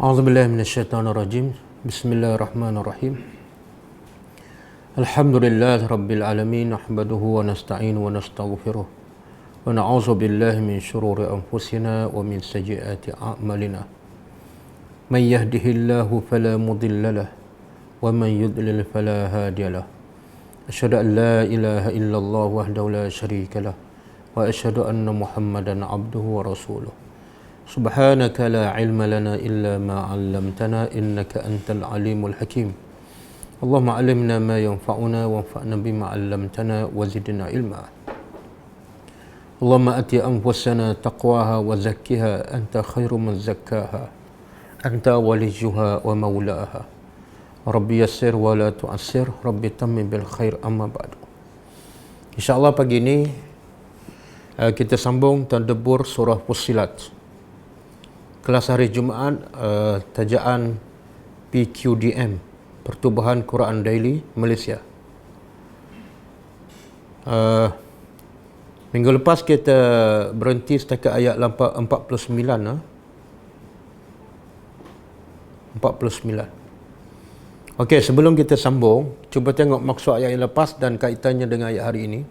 A'udzubillahi minasyaitonirrajim. Bismillahirrahmanirrahim. Alhamdulillahi rabbil alamin, nahmaduhu wa nasta'inu wa nastaghfiruh. Wa na'udzu billahi min shururi anfusina wa min sayyiati a'malina. Man yahdihillahu fala mudilla lahu wa man yudlil fala hadiya lahu. Asyhadu an la ilaha illallah wahdahu la syarika lahu wa asyhadu anna Muhammadan abduhu wa rasuluh. Subhanaka la ilma lana illa ma 'allamtana innaka antal alimul hakim. Allahumma 'allimna ma yanfa'una wanfa'na bima 'allamtana wa zidna ilma. Allahumma ati anfusana taqwaha wa zakkiha anta khairu man zakkaha anta waliyuha wa maulaha. Rabbi yassir wa la tu'assir, Rabbi tammim bil khair, amma ba'du. InsyaAllah pagi ini kita sambung tadabbur surah Fussilat. Kelas hari Jumaat, tajaan PQDM, Pertubuhan Quran Daily Malaysia. Minggu lepas kita berhenti setakat ayat 49. 49. Okey, sebelum kita sambung, cuba tengok maksud ayat yang lepas dan kaitannya dengan ayat hari ini.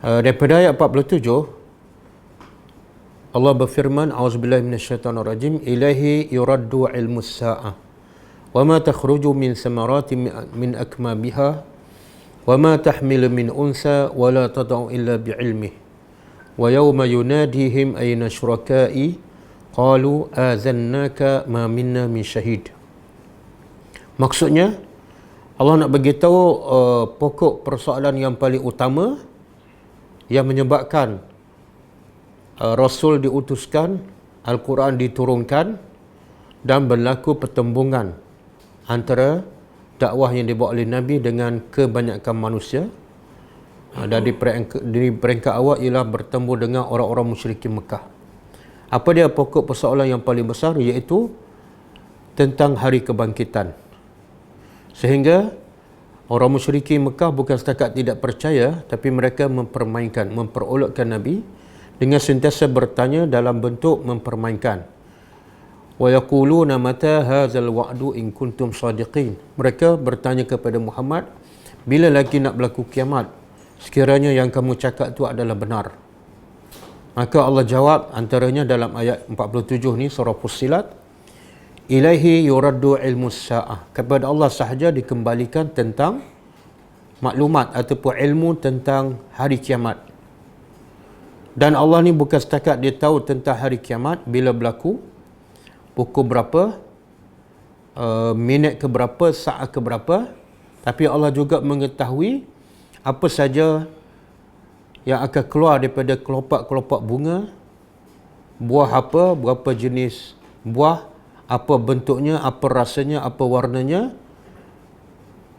Daripada ayat 47, Allah berfirman, A'udzubillahi minasyaitonirrajim, Ilaihi yuraddu ilmus sa'ah wa ma takhruju min samarati min akmabiha wa ma tahmilu min unsa wa la tad'u illa bi'ilmih wa yawma yunadihim ayna syurakai qalu azannaka ma minna min syahid. Maksudnya, Allah nak beritahu pokok persoalan yang paling utama yang menyebabkan Rasul diutuskan, Al-Quran diturunkan dan berlaku pertembungan antara dakwah yang dibawa oleh Nabi dengan kebanyakan manusia. Dan di peringkat awal ialah bertemu dengan orang-orang musyrikin Mekah. Apa dia pokok persoalan yang paling besar? Iaitu tentang hari kebangkitan. Sehingga orang musyrikin Mekah bukan setakat tidak percaya, tapi mereka memperolokkan Nabi dengan sentiasa bertanya dalam bentuk mempermainkan. Wa yaquluna mata hadzal wa'du in kuntum shadiqin. Mereka bertanya kepada Muhammad, bila lagi nak berlaku kiamat? Sekiranya yang kamu cakap itu adalah benar. Maka Allah jawab antaranya dalam ayat 47 ni surah Fussilat, Ilaihi yuraddu ilmus sa'ah. Kepada Allah sahaja dikembalikan tentang maklumat ataupun ilmu tentang hari kiamat. Dan Allah ni bukan setakat dia tahu tentang hari kiamat bila berlaku, pukul berapa, minit ke berapa, saat ke berapa, tapi Allah juga mengetahui apa saja yang akan keluar daripada kelopak-kelopak bunga, buah apa, berapa jenis buah, apa bentuknya, apa rasanya, apa warnanya.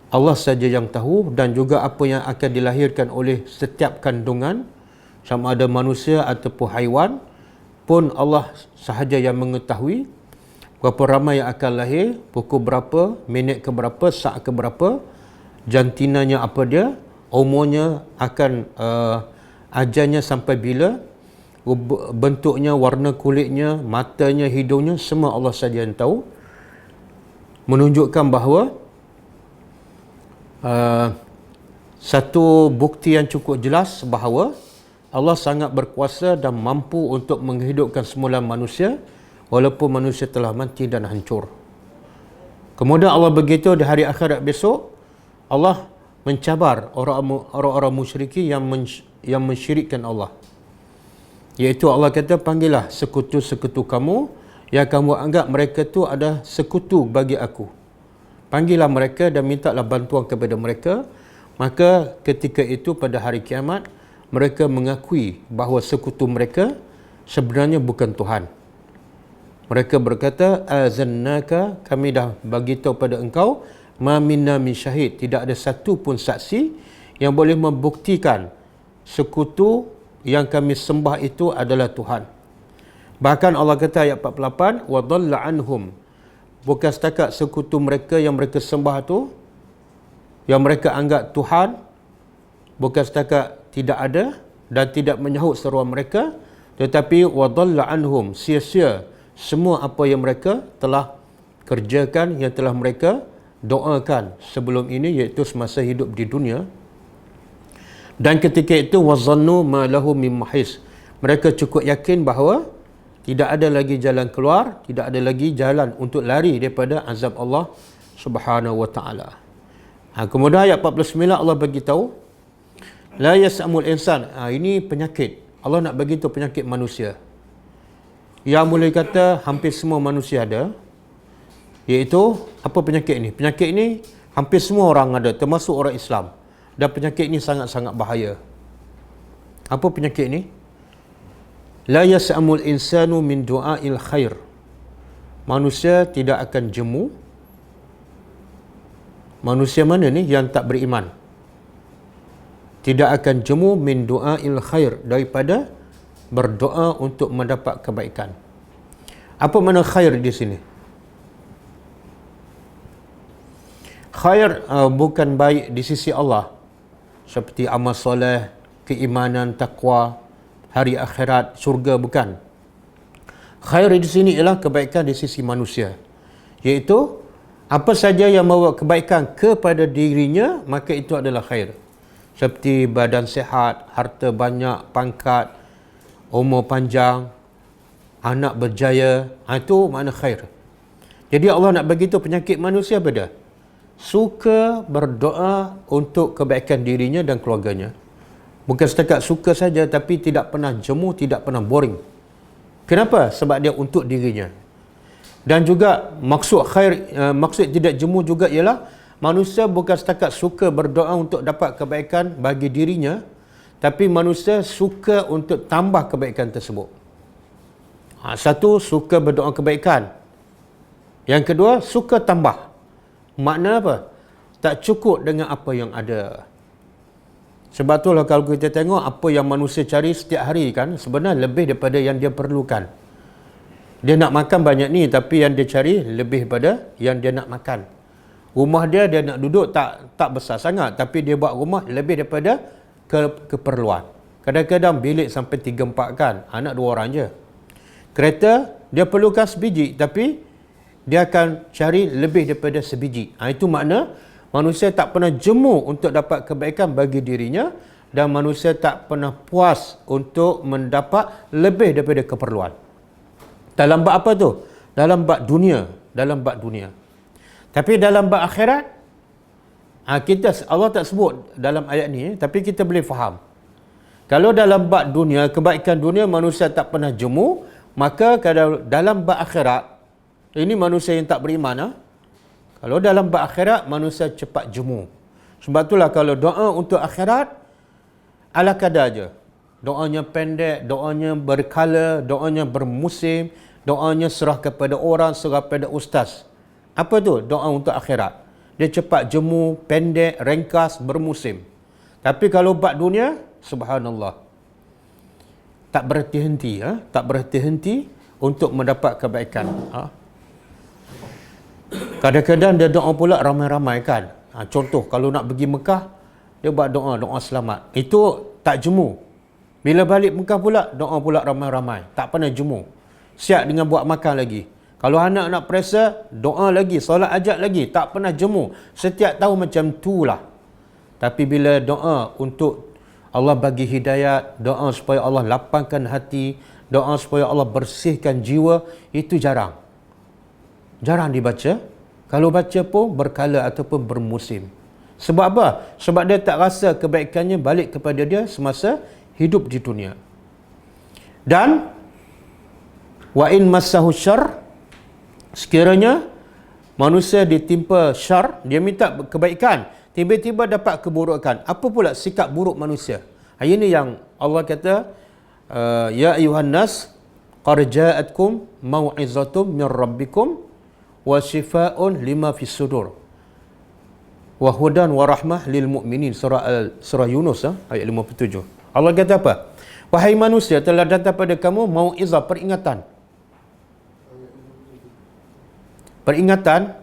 Allah saja yang tahu, dan juga apa yang akan dilahirkan oleh setiap kandungan, sama ada manusia ataupun haiwan pun Allah sahaja yang mengetahui. Berapa ramai yang akan lahir, pukul berapa, minit ke berapa, saat ke berapa, jantinanya apa dia, umurnya akan ajalnya sampai bila, bentuknya, warna kulitnya, matanya, hidungnya, semua Allah saja yang tahu. Menunjukkan bahawa satu bukti yang cukup jelas bahawa Allah sangat berkuasa dan mampu untuk menghidupkan semula manusia walaupun manusia telah mati dan hancur. Kemudian Allah begitu di hari akhirat besok, Allah mencabar orang-orang musyrikin yang mensyirikkan Allah. Iaitu Allah kata, panggillah sekutu-sekutu kamu yang kamu anggap mereka tu ada sekutu bagi aku. Panggillah mereka dan mintalah bantuan kepada mereka. Maka ketika itu pada hari kiamat, mereka mengakui bahawa sekutu mereka sebenarnya bukan Tuhan. Mereka berkata, azannaka, kami dah bagi tahu pada engkau, ma minna min syahid, tidak ada satu pun saksi yang boleh membuktikan sekutu yang kami sembah itu adalah Tuhan. Bahkan Allah kata ayat 48, wa dhalla anhum, bukan setakat sekutu mereka yang mereka sembah tu, yang mereka anggap Tuhan, bukan setakat tidak ada dan tidak menyahut seruan mereka, tetapi wadalla anhum, sia-sia semua apa yang mereka telah kerjakan, yang telah mereka doakan sebelum ini, iaitu semasa hidup di dunia. Dan ketika itu wazannu ma lahu min mahis, mereka cukup yakin bahawa tidak ada lagi jalan keluar, tidak ada lagi jalan untuk lari daripada azab Allah Subhanahu wa taala. Kemudian ayat 49 Allah bagi tahu la yasamul insan. Ini penyakit. Allah nak bagi tahu penyakit manusia. Yang boleh kata hampir semua manusia ada, iaitu apa penyakit ini? Penyakit ini hampir semua orang ada, termasuk orang Islam. Dan penyakit ini sangat-sangat bahaya. Apa penyakit ini? La yas'amul insanu min du'ail khair. Manusia tidak akan jemu. Manusia mana ni yang tak beriman? Tidak akan jemu min du'ail khair, daripada berdoa untuk mendapat kebaikan. Apa makna khair di sini? Khair bukan baik di sisi Allah, seperti amal soleh, keimanan, takwa, hari akhirat, surga, bukan. Khair di sini ialah kebaikan di sisi manusia, iaitu apa saja yang membawa kebaikan kepada dirinya, maka itu adalah khair. Seperti badan sihat, harta banyak, pangkat, umur panjang, anak berjaya, itu makna khair. Jadi Allah nak bagi tahu penyakit manusia apa dia? Suka berdoa untuk kebaikan dirinya dan keluarganya. Bukan setakat suka saja, tapi tidak pernah jemu, tidak pernah boring. Kenapa? Sebab dia untuk dirinya. Dan juga maksud khair, maksud tidak jemu juga ialah manusia bukan setakat suka berdoa untuk dapat kebaikan bagi dirinya, tapi manusia suka untuk tambah kebaikan tersebut. Satu, suka berdoa kebaikan. Yang kedua, suka tambah. Makna apa? Tak cukup dengan apa yang ada. Sebab itulah kalau kita tengok apa yang manusia cari setiap hari kan, sebenarnya lebih daripada yang dia perlukan. Dia nak makan banyak ni, tapi yang dia cari lebih daripada yang dia nak makan. Rumah dia nak duduk tak besar sangat, tapi dia buat rumah lebih daripada keperluan. Kadang-kadang bilik sampai 3-4 kan, anak 2 orang je. Kereta dia perlukan sebiji, tapi dia akan cari lebih daripada sebiji. Itu makna manusia tak pernah jemu untuk dapat kebaikan bagi dirinya, dan manusia tak pernah puas untuk mendapat lebih daripada keperluan. Dalam bab apa tu? Dalam bab dunia. Dalam bab dunia. Tapi dalam bab akhirat, Allah tak sebut dalam ayat ni, tapi kita boleh faham. Kalau dalam bab dunia, kebaikan dunia manusia tak pernah jemu, maka kalau dalam bab akhirat, ini manusia yang tak beriman. Kalau dalam bab akhirat, manusia cepat jemu. Sebab itulah kalau doa untuk akhirat, ala kadar je. Doanya pendek, doanya berkala, doanya bermusim, doanya serah kepada orang, serah kepada ustaz. Apa tu? Doa untuk akhirat. Dia cepat jemu, pendek, ringkas, bermusim. Tapi kalau bab dunia, subhanallah, tak berhenti-henti. Tak berhenti-henti untuk mendapat kebaikan. Kadang-kadang dia doa pula ramai-ramai kan. Contoh, kalau nak pergi Mekah, dia buat doa selamat. Itu tak jemu. Bila balik Mekah pula, doa pula ramai-ramai. Tak pernah jemu. Siap dengan buat makan lagi. Kalau anak nak peresa, doa lagi, solat ajak lagi. Tak pernah jemu. Setiap tahun macam tu lah. Tapi bila doa untuk Allah bagi hidayat, doa supaya Allah lapangkan hati, doa supaya Allah bersihkan jiwa, itu jarang. Jarang dibaca. Kalau baca pun berkala ataupun bermusim. Sebab apa? Sebab dia tak rasa kebaikannya balik kepada dia semasa hidup di dunia. Dan wa in massahu syarr, sekiranya manusia ditimpa syar, dia minta kebaikan, tiba-tiba dapat keburukan. Apa pula sikap buruk manusia? Ini yang Allah kata, ya ayuhan nas qad ja'atkum mau'izatum min rabbikum wa shifaa'un lima fis sudur wa hudan wa rahmah lil mu'minin. Surah Yunus ayat 57. Allah kata apa? Wahai manusia, telah datang pada kamu mau'izah, peringatan. Peringatan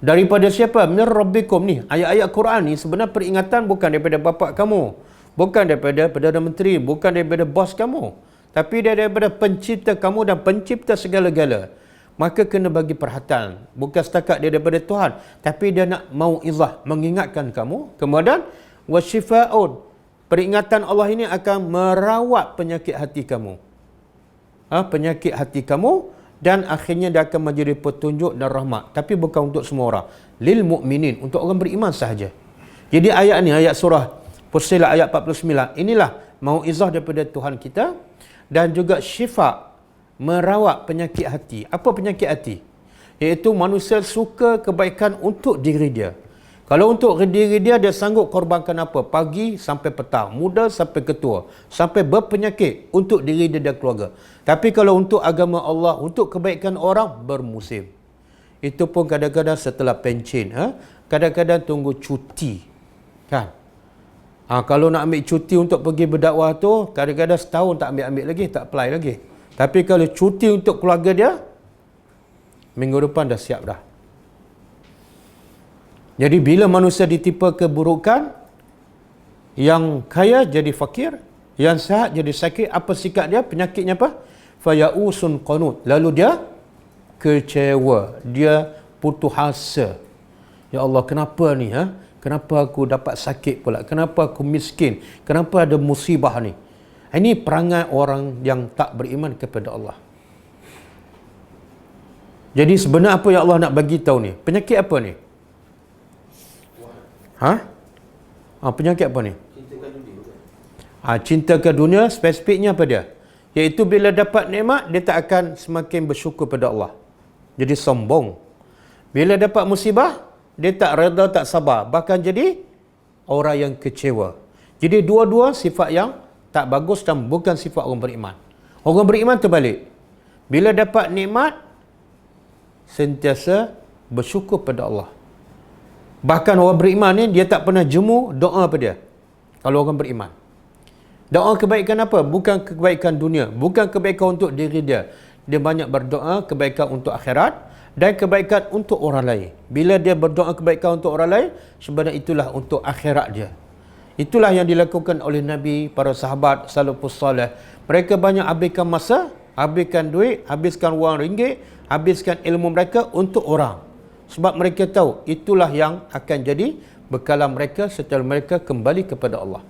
daripada siapa? Min rabbikum ni. Ayat-ayat Quran ni sebenarnya peringatan bukan daripada bapa kamu, bukan daripada Perdana Menteri, bukan daripada bos kamu, tapi dia daripada pencipta kamu dan pencipta segala-gala, maka kena bagi perhatian. Bukan setakat dia daripada Tuhan, tapi dia nak mauizah, mengingatkan kamu. Kemudian wasyifa'un, peringatan Allah ini akan merawat penyakit hati kamu. Penyakit hati kamu, dan akhirnya dia akan menjadi petunjuk dan rahmat. Tapi bukan untuk semua orang. Lil mu'minin, untuk orang beriman sahaja. Jadi ayat ni, ayat surah Fussilat ayat 49, inilah mauizah daripada Tuhan kita, dan juga syifa, merawat penyakit hati. Apa penyakit hati? Iaitu manusia suka kebaikan untuk diri dia. Kalau untuk diri dia, dia sanggup korbankan apa? Pagi sampai petang, muda sampai ketua, sampai berpenyakit untuk diri dia dan keluarga. Tapi kalau untuk agama Allah, untuk kebaikan orang, bermusim. Itu pun kadang-kadang setelah pencen. Kadang-kadang tunggu cuti. Kan? Kalau nak ambil cuti untuk pergi berdakwah tu, kadang-kadang setahun tak ambil lagi, tak apply lagi. Tapi kalau cuti untuk keluarga dia, minggu depan dah siap dah. Jadi bila manusia ditimpa keburukan, yang kaya jadi fakir, yang sihat jadi sakit, apa sikap dia? Penyakitnya apa? Fayausun qanut. Lalu dia kecewa, dia putus asa. Ya Allah, kenapa ni? Kenapa aku dapat sakit pula? Kenapa aku miskin? Kenapa ada musibah ni? Ini perangai orang yang tak beriman kepada Allah. Jadi sebenarnya apa yang Allah nak bagi tahu ni? Penyakit apa ni? Penyakit apa ni? Cinta ke dunia, spesifiknya apa dia? Iaitu bila dapat nikmat, dia tak akan semakin bersyukur pada Allah. Jadi sombong. Bila dapat musibah, dia tak reda, tak sabar, bahkan jadi orang yang kecewa. Jadi dua-dua sifat yang tak bagus dan bukan sifat orang beriman. Orang beriman terbalik. Bila dapat nikmat, sentiasa bersyukur pada Allah. Bahkan orang beriman ni, dia tak pernah jemu doa pada dia. Kalau orang beriman, doa kebaikan apa? Bukan kebaikan dunia, bukan kebaikan untuk diri dia. Dia banyak berdoa kebaikan untuk akhirat dan kebaikan untuk orang lain. Bila dia berdoa kebaikan untuk orang lain, sebenarnya itulah untuk akhirat dia. Itulah yang dilakukan oleh Nabi, para sahabat, salafus salih. Mereka banyak habiskan masa, habiskan duit, habiskan wang ringgit, habiskan ilmu mereka untuk orang. Sebab mereka tahu itulah yang akan jadi bekalan mereka setelah mereka kembali kepada Allah.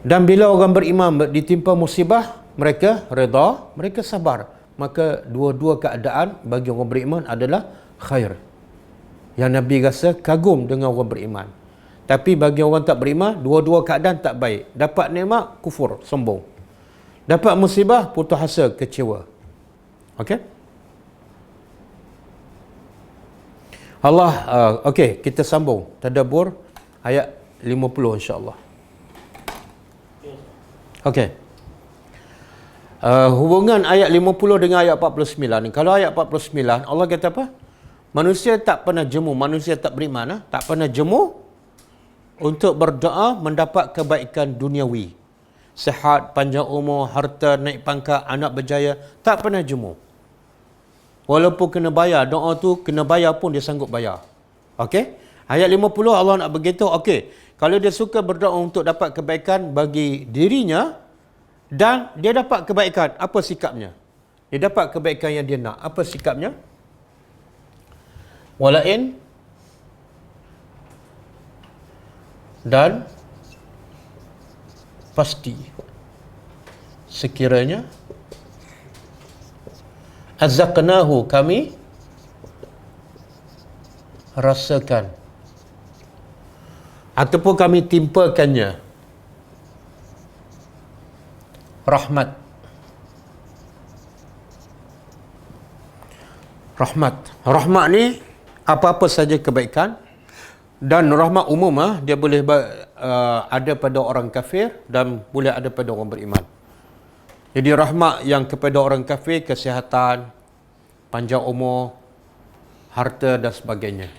Dan bila orang beriman ditimpa musibah, mereka reda, mereka sabar. Maka dua-dua keadaan bagi orang beriman adalah khair. Yang Nabi rasa kagum dengan orang beriman. Tapi bagi orang tak beriman, dua-dua keadaan tak baik. Dapat nikmat, kufur, sombong. Dapat musibah, putus asa, kecewa. Okey? Allah, okey, kita sambung tadabbur ayat 50 insya-Allah. Okey. Hubungan ayat 50 dengan ayat 49 ni. Kalau ayat 49, Allah kata apa? Manusia tak pernah jemu, manusia tak beriman, tak pernah jemu untuk berdoa mendapat kebaikan duniawi. Sihat, panjang umur, harta, naik pangkat, anak berjaya, tak pernah jemu. Walaupun kena bayar, doa tu kena bayar pun dia sanggup bayar. Okey? Ayat 50 Allah nak begitu, okey. Kalau dia suka berdoa untuk dapat kebaikan bagi dirinya, dan dia dapat kebaikan, apa sikapnya? Dia dapat kebaikan yang dia nak, apa sikapnya? Walain, dan pasti sekiranya azaqnahu, kami rasakan ataupun kami timpakannya rahmat. Rahmat ni apa-apa saja kebaikan, dan rahmat umum dia boleh ada pada orang kafir dan boleh ada pada orang beriman. Jadi rahmat yang kepada orang kafir, kesihatan, panjang umur, harta dan sebagainya.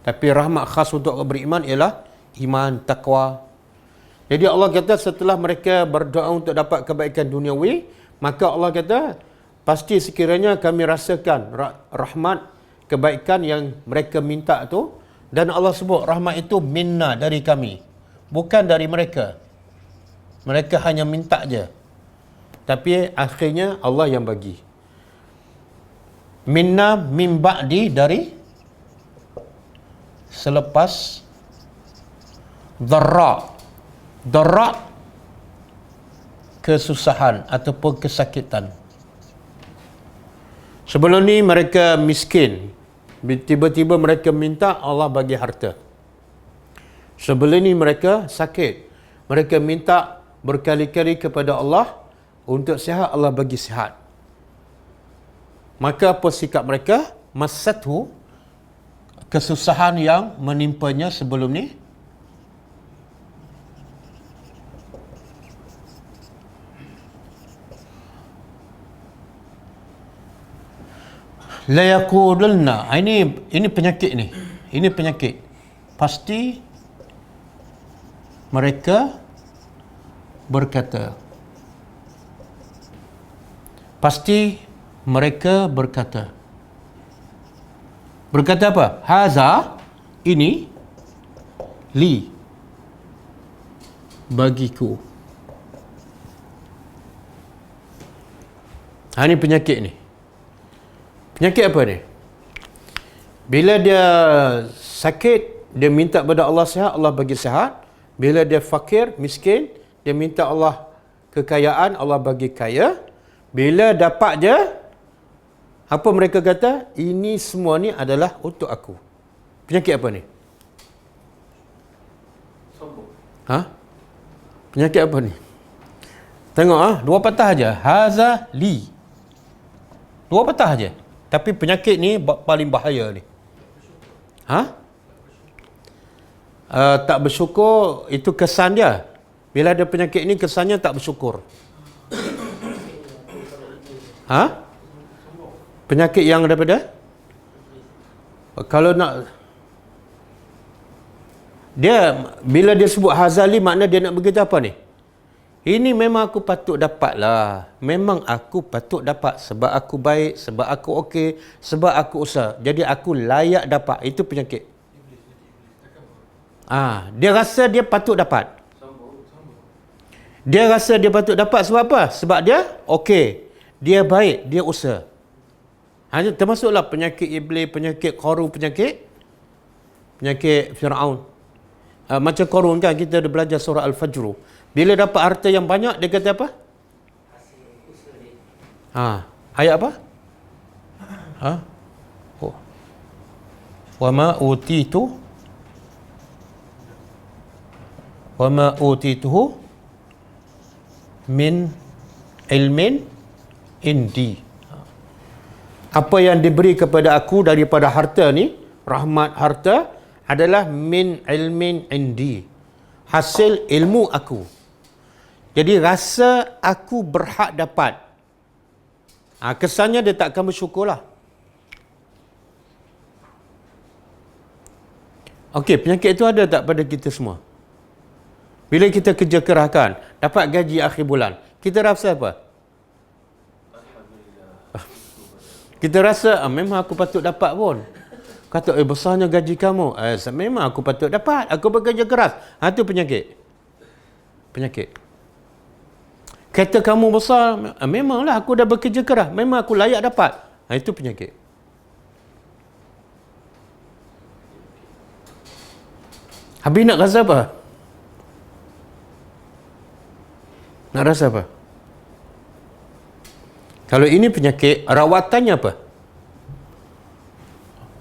Tapi rahmat khas untuk orang beriman ialah iman, taqwa. Jadi Allah kata setelah mereka berdoa untuk dapat kebaikan duniawi, maka Allah kata pasti sekiranya kami rasakan rahmat, kebaikan yang mereka minta tu. Dan Allah sebut rahmat itu minna, dari kami, bukan dari mereka. Mereka hanya minta je. tapi akhirnya Allah yang bagi. Minna min ba'di, dari selepas dharra kesusahan ataupun kesakitan. Sebelum ni mereka miskin, tiba-tiba mereka minta Allah bagi harta. Sebelum ni mereka sakit, mereka minta berkali-kali kepada Allah untuk sihat, Allah bagi sihat. Maka apa sikap mereka? Masathu, kesusahan yang menimpanya sebelum ni, la yaqulunna, ini penyakit ni. Ini penyakit. Pasti mereka berkata. Pasti mereka berkata. Berkata apa? Haza, ini, li, bagiku. Ini penyakit ni. Penyakit apa ni? Bila dia sakit, dia minta kepada Allah sihat, Allah bagi sihat. Bila dia fakir, miskin, dia minta Allah kekayaan, Allah bagi kaya. Bila dapat je, apa mereka kata? Ini semua ni adalah untuk aku. Penyakit apa ni? Penyakit apa ni? Tengok dua patah aja. Haza li. Dua patah aja. Tapi penyakit ni paling bahaya ni. Tak bersyukur, itu kesan dia. Bila ada penyakit ni, kesannya tak bersyukur. Penyakit yang daripada, kalau nak, dia bila dia sebut hazali, makna dia nak berkata apa ni? Ini memang aku patut dapat lah. Memang aku patut dapat sebab aku baik, sebab aku okey, sebab aku usaha. Jadi aku layak dapat. Itu penyakit. Dia rasa dia patut dapat. Dia rasa dia patut dapat sebab apa? Sebab dia okey, dia baik, dia usaha. Termasuklah penyakit iblis, penyakit Qarun, penyakit Fir'aun. Macam Qarun kan, kita ada belajar surah Al-Fajr. Bila dapat harta yang banyak, dia kata apa? Ayat apa? Wa ma utituhu min ilmin indi. Apa yang diberi kepada aku daripada harta ni, rahmat harta, adalah min ilmin indi, hasil ilmu aku. Jadi rasa aku berhak dapat. Kesannya dia tak akan bersyukur lah. Okey, penyakit itu ada tak pada kita semua? Bila kita kerja keras kan, dapat gaji akhir bulan, kita rasa apa? Kita rasa memang aku patut dapat pun. Kata besarnya gaji kamu. Memang aku patut dapat. Aku bekerja keras. Itu penyakit. Penyakit. Kata kamu besar, memanglah aku dah bekerja keras. Memang aku layak dapat. Itu penyakit. Habis nak rasa apa? Nak rasa apa? Kalau ini penyakit, rawatannya apa?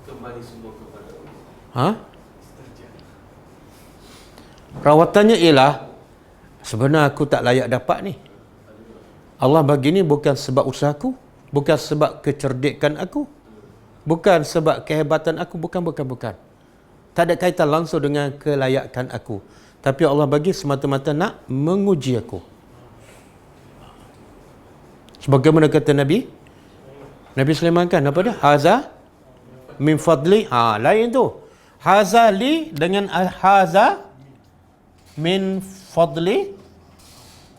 Kembali semua kepada Allah. Rawatannya ialah, sebenarnya aku tak layak dapat ni. Allah bagi ni bukan sebab usahaku, bukan sebab kecerdikan aku, bukan sebab kehebatan aku, bukan. Tak ada kaitan langsung dengan kelayakan aku. Tapi Allah bagi semata-mata nak menguji aku. Sebagaimana kata Nabi Sulaiman kan, apa dia? Haza min fadli. Lain tu. Haza li dengan haza min fadli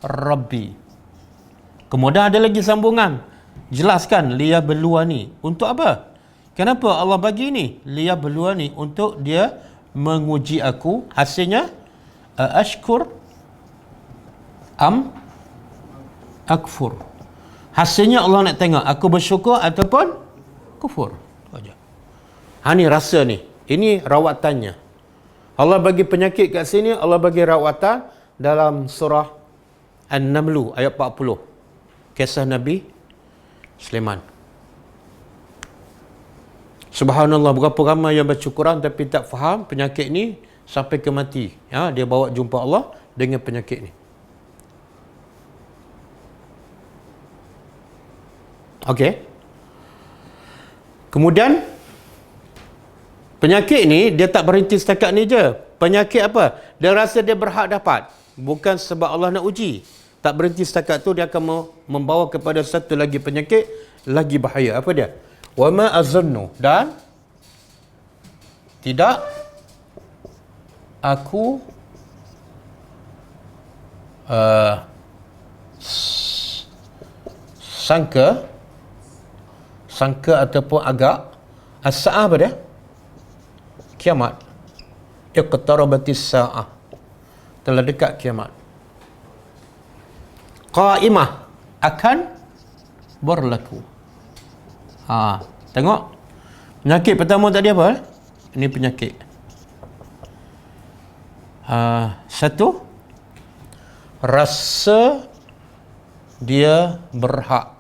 Rabbi. Kemudian ada lagi sambungan. Jelaskan liyabluwani. Untuk apa? Kenapa Allah bagi ni? Liyabluwani, untuk dia menguji aku. Hasilnya ashkur am akfur. Hasilnya Allah nak tengok aku bersyukur ataupun kufur. Aja. Ni rasa ni. Ini rawatannya. Allah bagi penyakit kat sini, Allah bagi rawatan dalam surah An-Naml ayat 40. Kisah Nabi Sulaiman. Subhanallah, berapa ramai yang baca Quran tapi tak faham penyakit ni sampai ke mati. Dia bawa jumpa Allah dengan penyakit ni. Okey. Kemudian penyakit ni dia tak berhenti setakat ni je. Penyakit apa? Dia rasa dia berhak dapat. Bukan sebab Allah nak uji. Tak berhenti setakat tu, dia akan membawa kepada satu lagi penyakit lagi bahaya. Apa dia? Wa ma azannu, dan tidak aku sangka ataupun agak as-sa'ah apa dia? Kiamat. Iqtarabatis sa'ah. Telah dekat kiamat. Qa'imah, akan berlaku. Tengok. Penyakit pertama tadi apa? Ini penyakit. Satu, rasa dia berhak.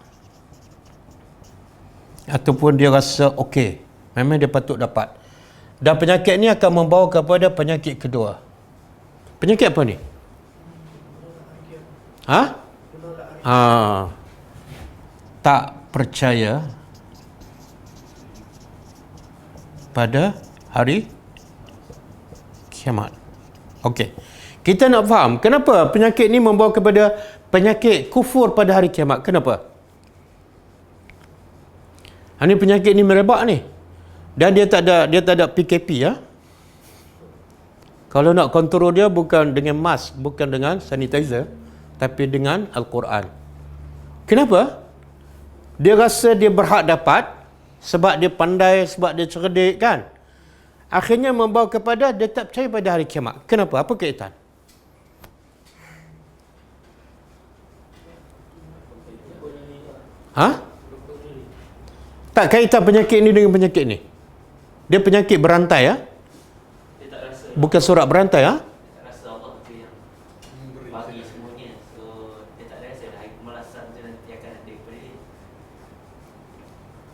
Ataupun dia rasa okey. Memang dia patut dapat. Dan penyakit ni akan membawa kepada penyakit kedua. Penyakit apa ni? Tak percaya pada hari kiamat. Okey. Kita nak faham kenapa penyakit ni membawa kepada penyakit kufur pada hari kiamat. Kenapa? Ini penyakit ni merebak ni. Dan dia tak ada PKP ya. Kalau nak kontrol dia bukan dengan mask, bukan dengan sanitizer, tapi dengan Al-Quran. Kenapa? Dia rasa dia berhak dapat sebab dia pandai, sebab dia cerdik kan. Akhirnya membawa kepada dia tak percaya pada hari kiamat. Kenapa? Apa kaitan? Tak kaitan penyakit ni dengan penyakit ni. Dia penyakit berantai ya. Dia tak rasa. Bukan surat berantai ya. Dia tak rasa Allah tu yang bagi semuanya. So dia tak rasa hari kemalasan tu nanti akan ada kepada dia.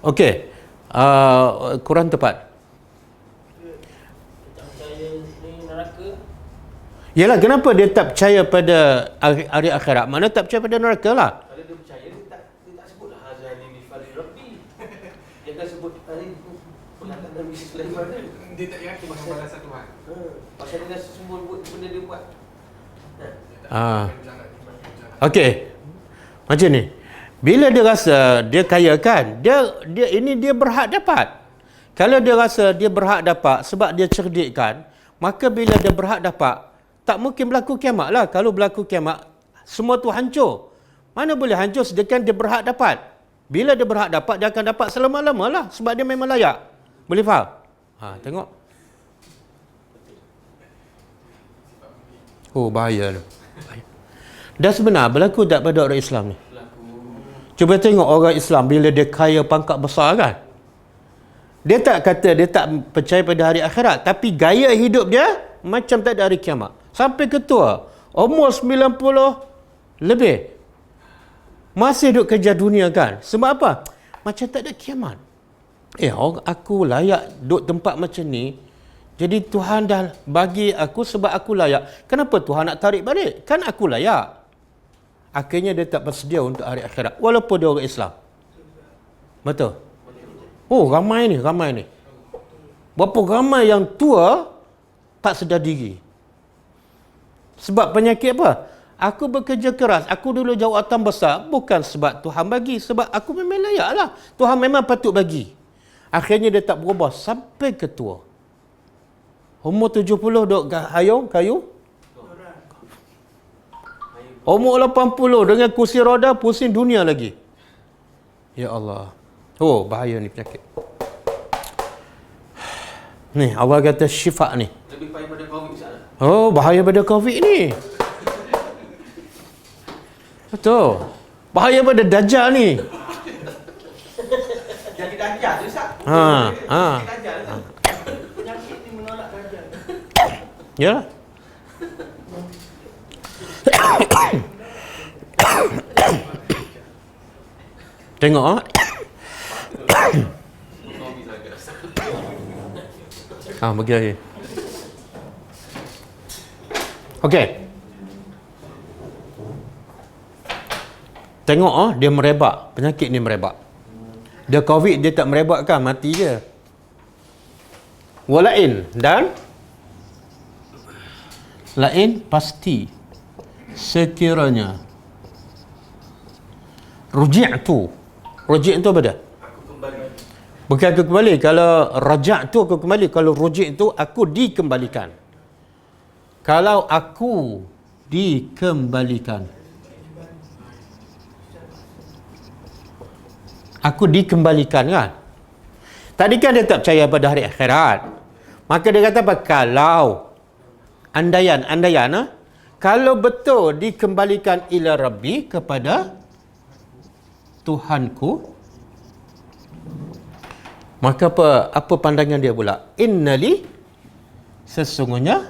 Okey. Kurang tepat. Dia tak percaya ni neraka. Yalah, kenapa dia tak percaya pada hari akhirat? Mana tak percaya pada neraka lah. Kalau dia percaya dia tak sebutlah hazal ni fali rabbi. Dia akan sebut hari perkataan Nabi Sulaiman kan. Dia tak yakin dengan balasan Tuhan. Pasal dia rasa semua benda dia buat. Okey. Macam ni. Bila dia rasa dia kaya kan, dia berhak dapat. Kalau dia rasa dia berhak dapat sebab dia cerdik kan, maka bila dia berhak dapat, tak mungkin berlaku kiamat lah. Kalau berlaku kiamat, semua tu hancur. Mana boleh hancur sedangkan dia berhak dapat. Bila dia berhak dapat, dia akan dapat selama-lama lah. Sebab dia memang layak. Boleh faham? Tengok. Oh, bahaya tu. Dan sebenar berlaku tak pada orang Islam ni? Cuba tengok orang Islam bila dia kaya pangkat besar kan. Dia tak kata dia tak percaya pada hari akhirat. Tapi gaya hidup dia macam tak ada hari kiamat. Sampai ketua. Umur 90 lebih. Masih duduk kerja dunia kan. Sebab apa? Macam tak ada kiamat. Aku layak duduk tempat macam ni. Jadi Tuhan dah bagi aku sebab aku layak. Kenapa Tuhan nak tarik balik? Kan aku layak. Akhirnya dia tak bersedia untuk hari akhirat. Walaupun dia orang Islam. Betul? Oh, ramai ni. Berapa ramai yang tua tak sedar diri. Sebab penyakit apa? Aku bekerja keras. Aku dulu jawatan besar. Bukan sebab Tuhan bagi. Sebab aku memang layak lah. Tuhan memang patut bagi. Akhirnya dia tak berubah sampai ke tua. Umur 70 duduk kayu. Umur 80 dengan kursi roda pusing dunia lagi. Ya Allah. Oh, bahaya ni penyakit. Ni, Allah kata syifa ni. Lebih payah pada COVID sana. Oh, bahaya pada COVID ni. Betul. Bahaya pada Dajjal ni. Jadi Dajjal tu Ustaz. Ha. Dajjal tu. Penyakit ni menolak Dajjal. Ya. Tengok bagi lagi. Okey. Tengok dia merebak, penyakit ni merebak. Dia COVID dia tak merebak kan, mati je. Walain dan lain pasti sekiranya ruji'tu apa dia? Aku kembali. Bukan aku kembali. Kalau raja'tu aku kembali. Kalau ruji'tu aku dikembalikan. Kalau aku dikembalikan. Aku dikembalikan kan? Tadi kan dia tak percaya pada hari akhirat. Maka dia kata apa? Kalau andaian kalau betul dikembalikan ila Rabbi, kepada Tuhanku, maka apa pandangan dia pula? Innali, sesungguhnya,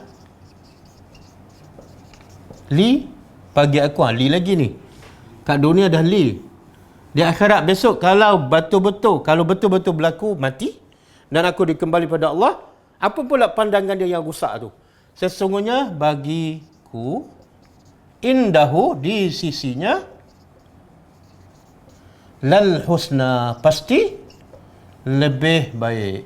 li, bagi aku, li lagi ni. Kat dunia dah li. Di akhirat besok kalau betul-betul berlaku mati dan aku dikembali pada Allah, apa pula pandangan dia yang rusak tu? Sesungguhnya bagiku, indahu, di sisinya, lal husna, pasti lebih baik.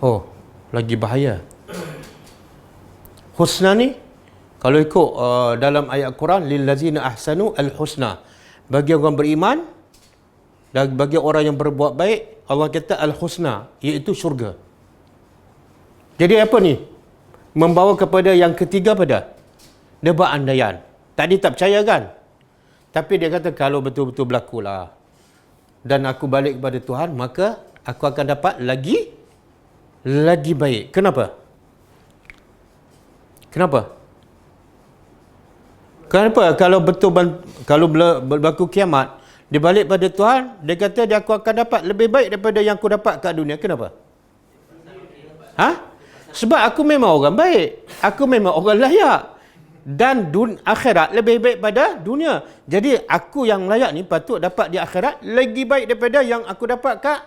Oh, lagi bahaya. Husna ni kalau ikut dalam ayat Quran, lillazina ahsanu al-husna, bagi orang beriman dan bagi orang yang berbuat baik, Allah kata al-husna, iaitu syurga. Jadi apa ni? Membawa kepada yang ketiga pada dia buat andaian. Tadi tak percaya kan? Tapi dia kata kalau betul-betul berlakulah dan aku balik kepada Tuhan, maka aku akan dapat lagi baik. Kenapa? Kalau berlaku kiamat, dia balik pada Tuhan, dia kata aku akan dapat lebih baik daripada yang aku dapat kat dunia. Kenapa? Sebab aku memang orang baik. Aku memang orang layak. Dan akhirat lebih baik pada dunia. Jadi aku yang layak ni patut dapat di akhirat lagi baik daripada yang aku dapat kat.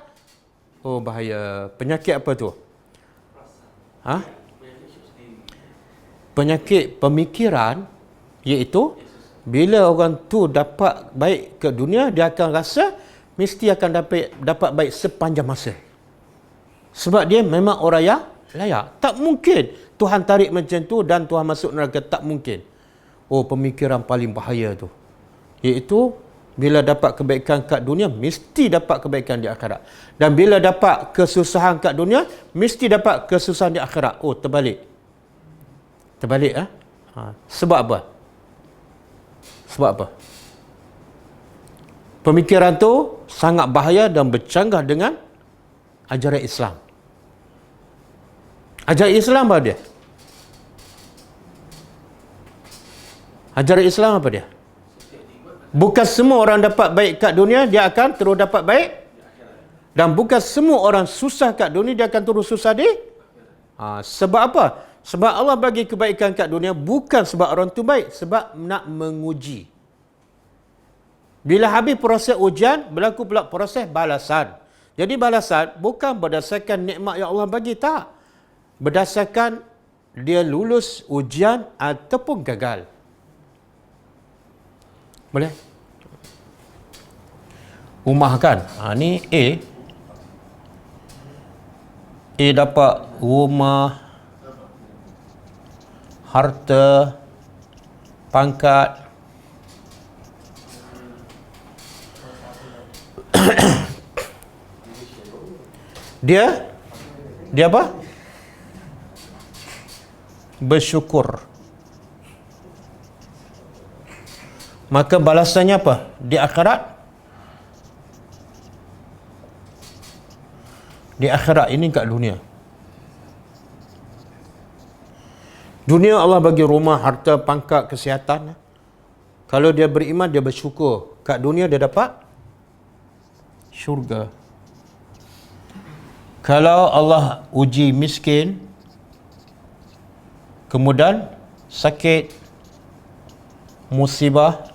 Oh, bahaya. Penyakit apa tu? Penyakit pemikiran, iaitu bila orang tu dapat baik ke dunia, dia akan rasa mesti akan dapat baik sepanjang masa. Sebab dia memang orang yang layak. Tak mungkin Tuhan tarik macam tu dan Tuhan masuk neraka. Tak mungkin. Oh, pemikiran paling bahaya tu. Iaitu bila dapat kebaikan kat dunia, mesti dapat kebaikan di akhirat. Dan bila dapat kesusahan kat dunia, mesti dapat kesusahan di akhirat. Oh, terbalik. Sebab apa? Pemikiran tu sangat bahaya dan bercanggah dengan ajaran Islam. Ajaran Islam apa dia? Ajaran Islam apa dia? Bukan semua orang dapat baik kat dunia, dia akan terus dapat baik. Dan bukan semua orang susah kat dunia, dia akan terus susah di. Sebab apa? Sebab Allah bagi kebaikan kat dunia bukan sebab orang tu baik, sebab nak menguji. Bila habis proses ujian, berlaku pula proses balasan. Jadi balasan bukan berdasarkan nikmat yang Allah bagi, tak. Berdasarkan dia lulus ujian ataupun gagal. Boleh? Rumah kan? Ni A. A dapat rumah, harta, pangkat. Dia apa? Bersyukur. Maka balasannya apa? Di akhirat. Di akhirat ini kat dunia. Dunia Allah bagi rumah, harta, pangkat, kesihatan. Kalau dia beriman, dia bersyukur. Kat dunia dia dapat syurga. Kalau Allah uji miskin, kemudian sakit, musibah,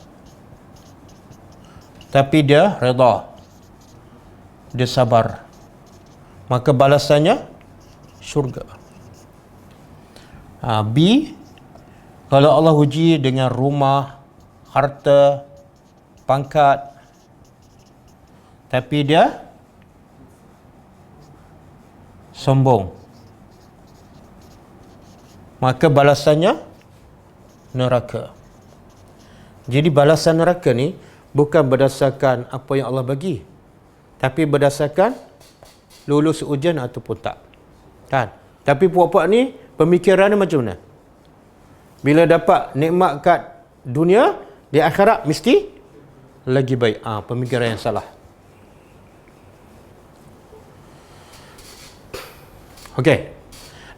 tapi dia redha, dia sabar, maka balasannya syurga. B, kalau Allah uji dengan rumah, harta, pangkat, tapi dia sombong, maka balasannya neraka. Jadi balasan neraka ni bukan berdasarkan apa yang Allah bagi, tapi berdasarkan lulus ujian ataupun tak. Kan? Tapi puak-puak ni pemikirannya macam mana? Bila dapat nikmat kat dunia, di akhirat mesti lagi baik. Pemikiran yang salah. Okey.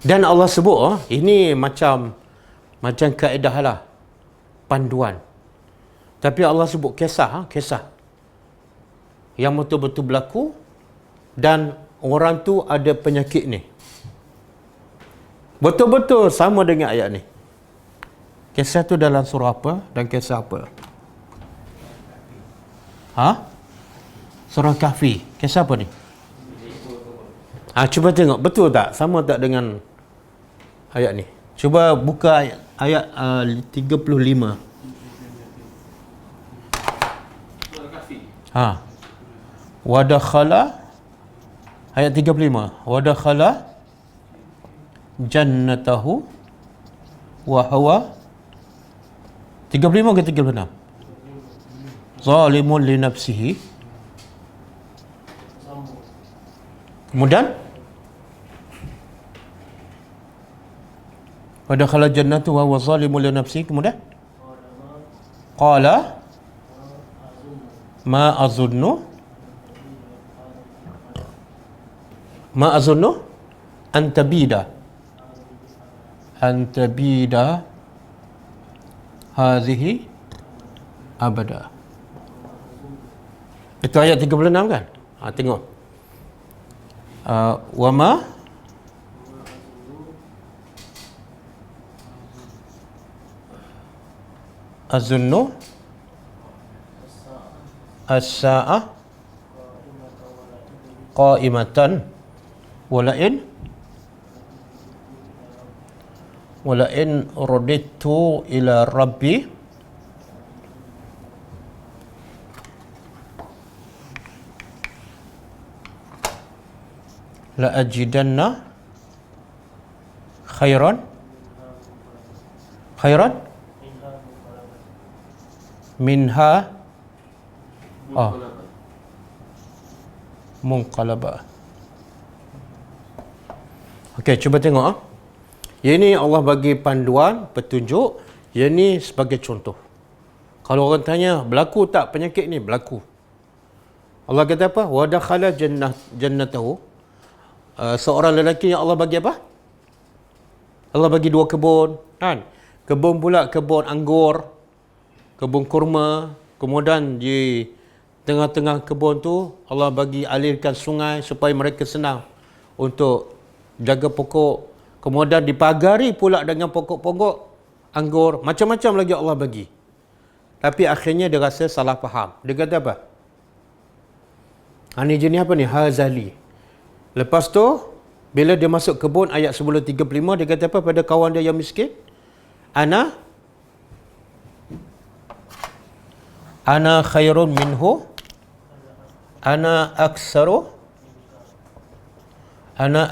Dan Allah sebut ini macam kaedah lah, panduan. Tapi Allah sebut kisah, kisah yang betul-betul berlaku dan orang tu ada penyakit ni. Betul-betul sama dengan ayat ni. Kisah tu dalam surah apa dan kisah apa? Surah Kahfi. Kisah apa ni? Cuba tengok betul tak? Sama tak dengan ayat ni? Cuba buka ayat 35. Wadakhala ayat 35. Wadakhala jannatahu wa huwa 35 ke 36? Zalimun li nafsihi. Kemudian wadakhala jannatahu wa huwa zalimun li nafsihi. Kemudian qala ma azunnu antabida hadhihi abada. Itu ayat 36 kan? Tengok. Wa ma azunnu as-sa'ah qa'imatan walain raditu ila rabbi la ajidanna khairan minha munqalaba. Okey, cuba tengok. Yang ni Allah bagi panduan, petunjuk. Yang ni sebagai contoh. Kalau orang tanya, berlaku tak penyakit ni? Berlaku. Allah kata apa? Wa dakhala jannatahu. Seorang lelaki yang Allah bagi apa? Allah bagi 2 kebun, kan? Kebun pula kebun anggur, kebun kurma. Kemudian di tengah-tengah kebun tu Allah bagi alirkan sungai supaya mereka senang untuk jaga pokok. Kemudian dipagari pula dengan pokok-pokok anggur. Macam-macam lagi Allah bagi. Tapi akhirnya dia rasa salah faham. Dia kata apa? Ini jenis apa ni? Hazali. Lepas tu, bila dia masuk kebun ayat sebelum 35, dia kata apa pada kawan dia yang miskin? Ana khairun minhu. Ana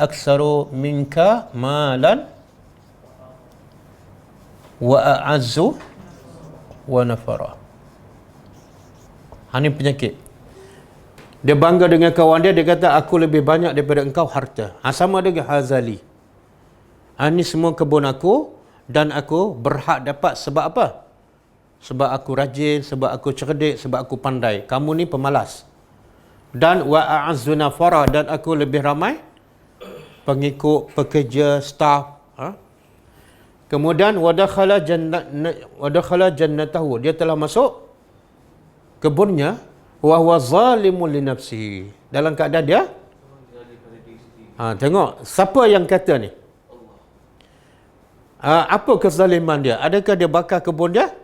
aksaru minka malan wa a'azzu wa nafara. Ini penyakit. Dia bangga dengan kawan dia. Dia kata aku lebih banyak daripada engkau harta. Sama dengan Hazali. Ini semua kebun aku dan aku berhak dapat sebab apa? Sebab aku rajin, sebab aku cerdik, sebab aku pandai. Kamu ni pemalas. Dan wa a'azzu nafara, dan aku lebih ramai pengikut, pekerja, staf. Kemudian wadakhala jannatahu, dia telah masuk kebunnya, wa huwa zalimun li nafsihi, dalam keadaan dia tengok siapa yang kata ni? Apa kezaliman dia? Adakah dia bakar kebun dia?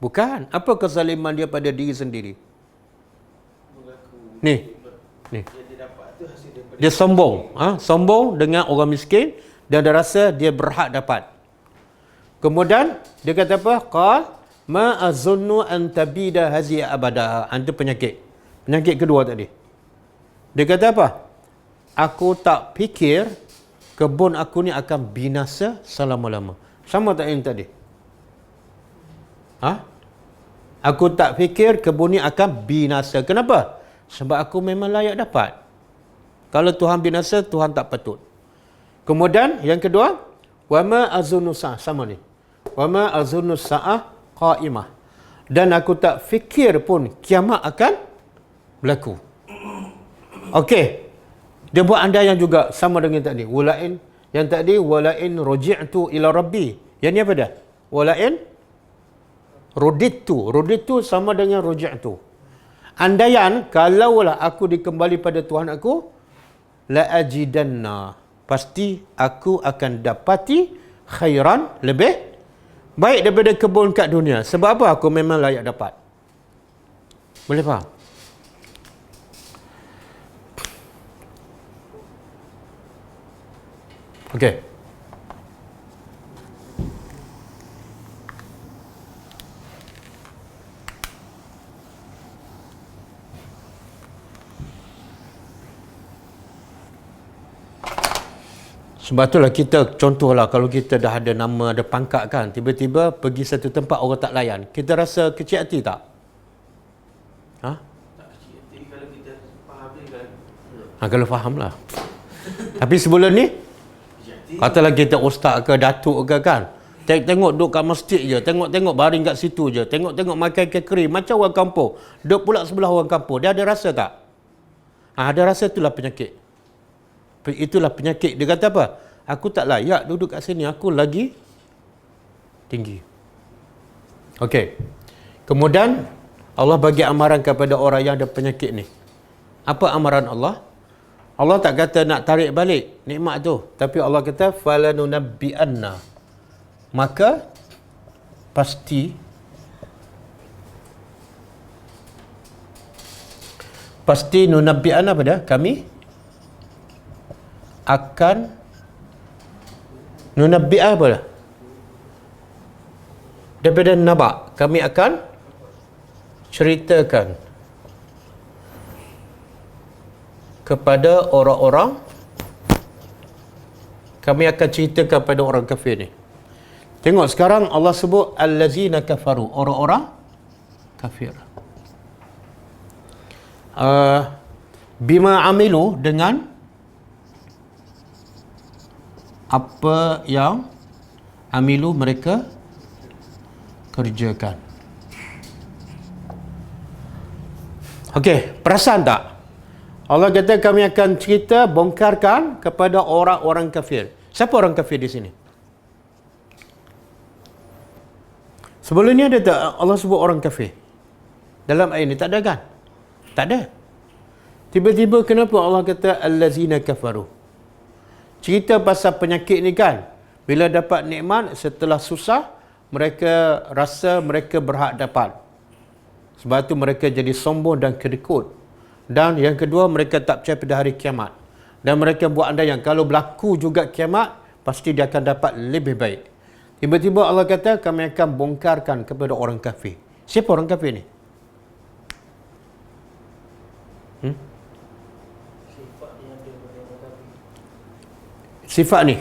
Bukan. Apa kezaliman dia pada diri sendiri? Ni. Dia sombong, sombong dengan orang miskin dan dia rasa dia berhak dapat. Kemudian dia kata apa? Qal ma azunnu an tabida hazihi abada. Itu penyakit. Penyakit kedua tadi. Dia kata apa? Aku tak fikir kebun aku ni akan binasa selama-lama. Sama tak yang tadi? Aku tak fikir kebun ni akan binasa. Kenapa? Sebab aku memang layak dapat. Kalau Tuhan binasa, Tuhan tak patut. Kemudian yang kedua, wama azunnu sa'ah, sama ni. Wama azunnu sa'ah qa'imah. Dan aku tak fikir pun kiamat akan berlaku. Okey. Dia buat andaian juga sama dengan tadi. Walain, yang tadi walain roji'tu ila rabbi. Yang ni apa dah? Walain rudittu. Rudittu sama dengan roji'tu. Andaian kalaulah aku dikembali pada Tuhan aku, la ajidanna, pasti aku akan dapati khairan, lebih baik daripada kebun kat dunia. Sebab apa? Aku memang layak dapat. Boleh faham? Okey. Sebab itulah kita, contohlah kalau kita dah ada nama, ada pangkat kan, tiba-tiba pergi satu tempat orang tak layan, kita rasa kecil hati tak? Tak kecil hati kalau kita faham ni kan. Kalau faham lah. Tapi sebelum ni, katalah kita ustaz ke datuk ke kan, tengok duduk kat masjid je, tengok baring kat situ je, tengok makan kekeri macam orang kampung, duduk pula sebelah orang kampung, dia ada rasa tak? Ada rasa, itulah penyakit. Itulah penyakit. Dia kata apa? Aku tak layak duduk kat sini, aku lagi tinggi. Okey. Kemudian Allah bagi amaran kepada orang yang ada penyakit ni. Apa amaran Allah? Allah tak kata nak tarik balik nikmat tu, tapi Allah kata falanunabbi'anna, maka pasti nunabbi'anna, pada kami akan nunabbi'ah apa dah? Daripada nabak, kami akan ceritakan kepada orang-orang, kami akan ceritakan kepada orang kafir ni. Tengok sekarang Allah sebut allazina kafaru, orang-orang kafir. Bima amilu, dengan apa yang amilu mereka kerjakan. Okey, perasan tak? Allah kata kami akan cerita, bongkarkan kepada orang-orang kafir. Siapa orang kafir di sini? Sebelum ni ada tak Allah sebut orang kafir? Dalam ayat ni tak ada kan? Tak ada. Tiba-tiba kenapa Allah kata allazina kafaru? Cerita pasal penyakit ni kan, bila dapat nikmat setelah susah, mereka rasa mereka berhak dapat. Sebab tu mereka jadi sombong dan kedekut. Dan yang kedua, mereka tak percaya pada hari kiamat. Dan mereka buat andaian kalau berlaku juga kiamat, pasti dia akan dapat lebih baik. Tiba-tiba Allah kata kami akan bongkarkan kepada orang kafir. Siapa orang kafir ni? Sifat ni,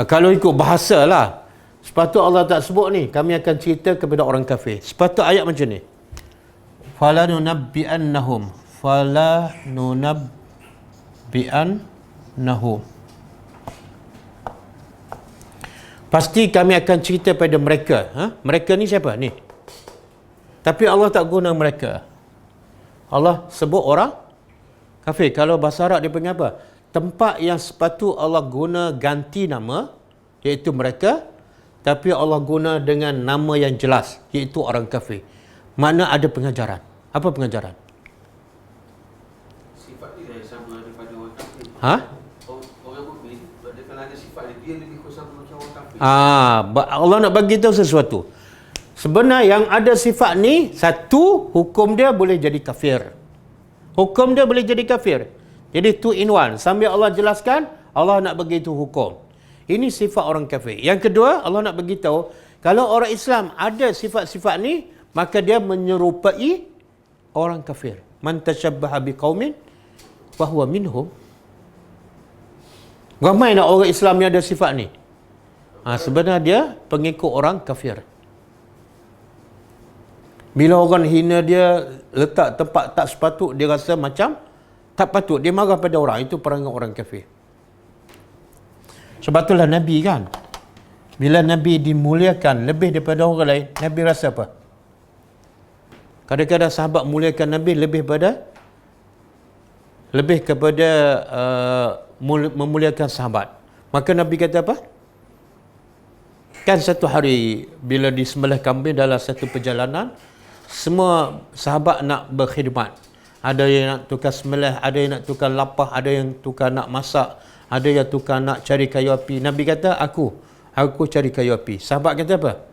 kalau ikut bahasa lah, sepatut Allah tak sebut ni, kami akan cerita kepada orang kafir. Sepatut ayat macam ni, falanunabbi'annahum, pasti kami akan cerita pada mereka. Mereka ni siapa ni? Tapi Allah tak guna mereka, Allah sebut orang kafir. Kalau bahasa Arab dia panggil apa? Tempat yang sepatut Allah guna ganti nama, iaitu mereka, tapi Allah guna dengan nama yang jelas, iaitu orang kafir. Makna ada pengajaran. Apa pengajaran? Sifat dia sama daripada orang kafir. Ha? Orang mukmin, dia kalau ada sifat dia lebih kurang sama macam orang kafir. Allah nak bagi tahu sesuatu. Sebenarnya yang ada sifat ni, satu, hukum dia boleh jadi kafir. Hukum dia boleh jadi kafir. Jadi two in one. Sambil Allah jelaskan, Allah nak bagi itu hukum. Ini sifat orang kafir. Yang kedua, Allah nak bagi tahu, kalau orang Islam ada sifat-sifat ni, maka dia menyerupai orang kafir. Man tashabbaha biqaumin fahuwa minhum. Ramai nak orang Islam yang ada sifat ni. Sebenarnya dia pengikut orang kafir. Bila orang hina dia, letak tempat tak sepatut, dia rasa macam tak patut. Dia marah pada orang. Itu perangai orang kafir. Sebab itulah Nabi kan. Bila Nabi dimuliakan lebih daripada orang lain, Nabi rasa apa? Kadang-kadang sahabat muliakan Nabi lebih kepada memuliakan sahabat. Maka Nabi kata apa? Kan satu hari bila disembelih kambing dalam satu perjalanan, semua sahabat nak berkhidmat. Ada yang nak tukar sembelih, ada yang nak tukar lapah, ada yang tukar nak masak, ada yang tukar nak cari kayu api. Nabi kata, aku cari kayu api. Sahabat kata apa?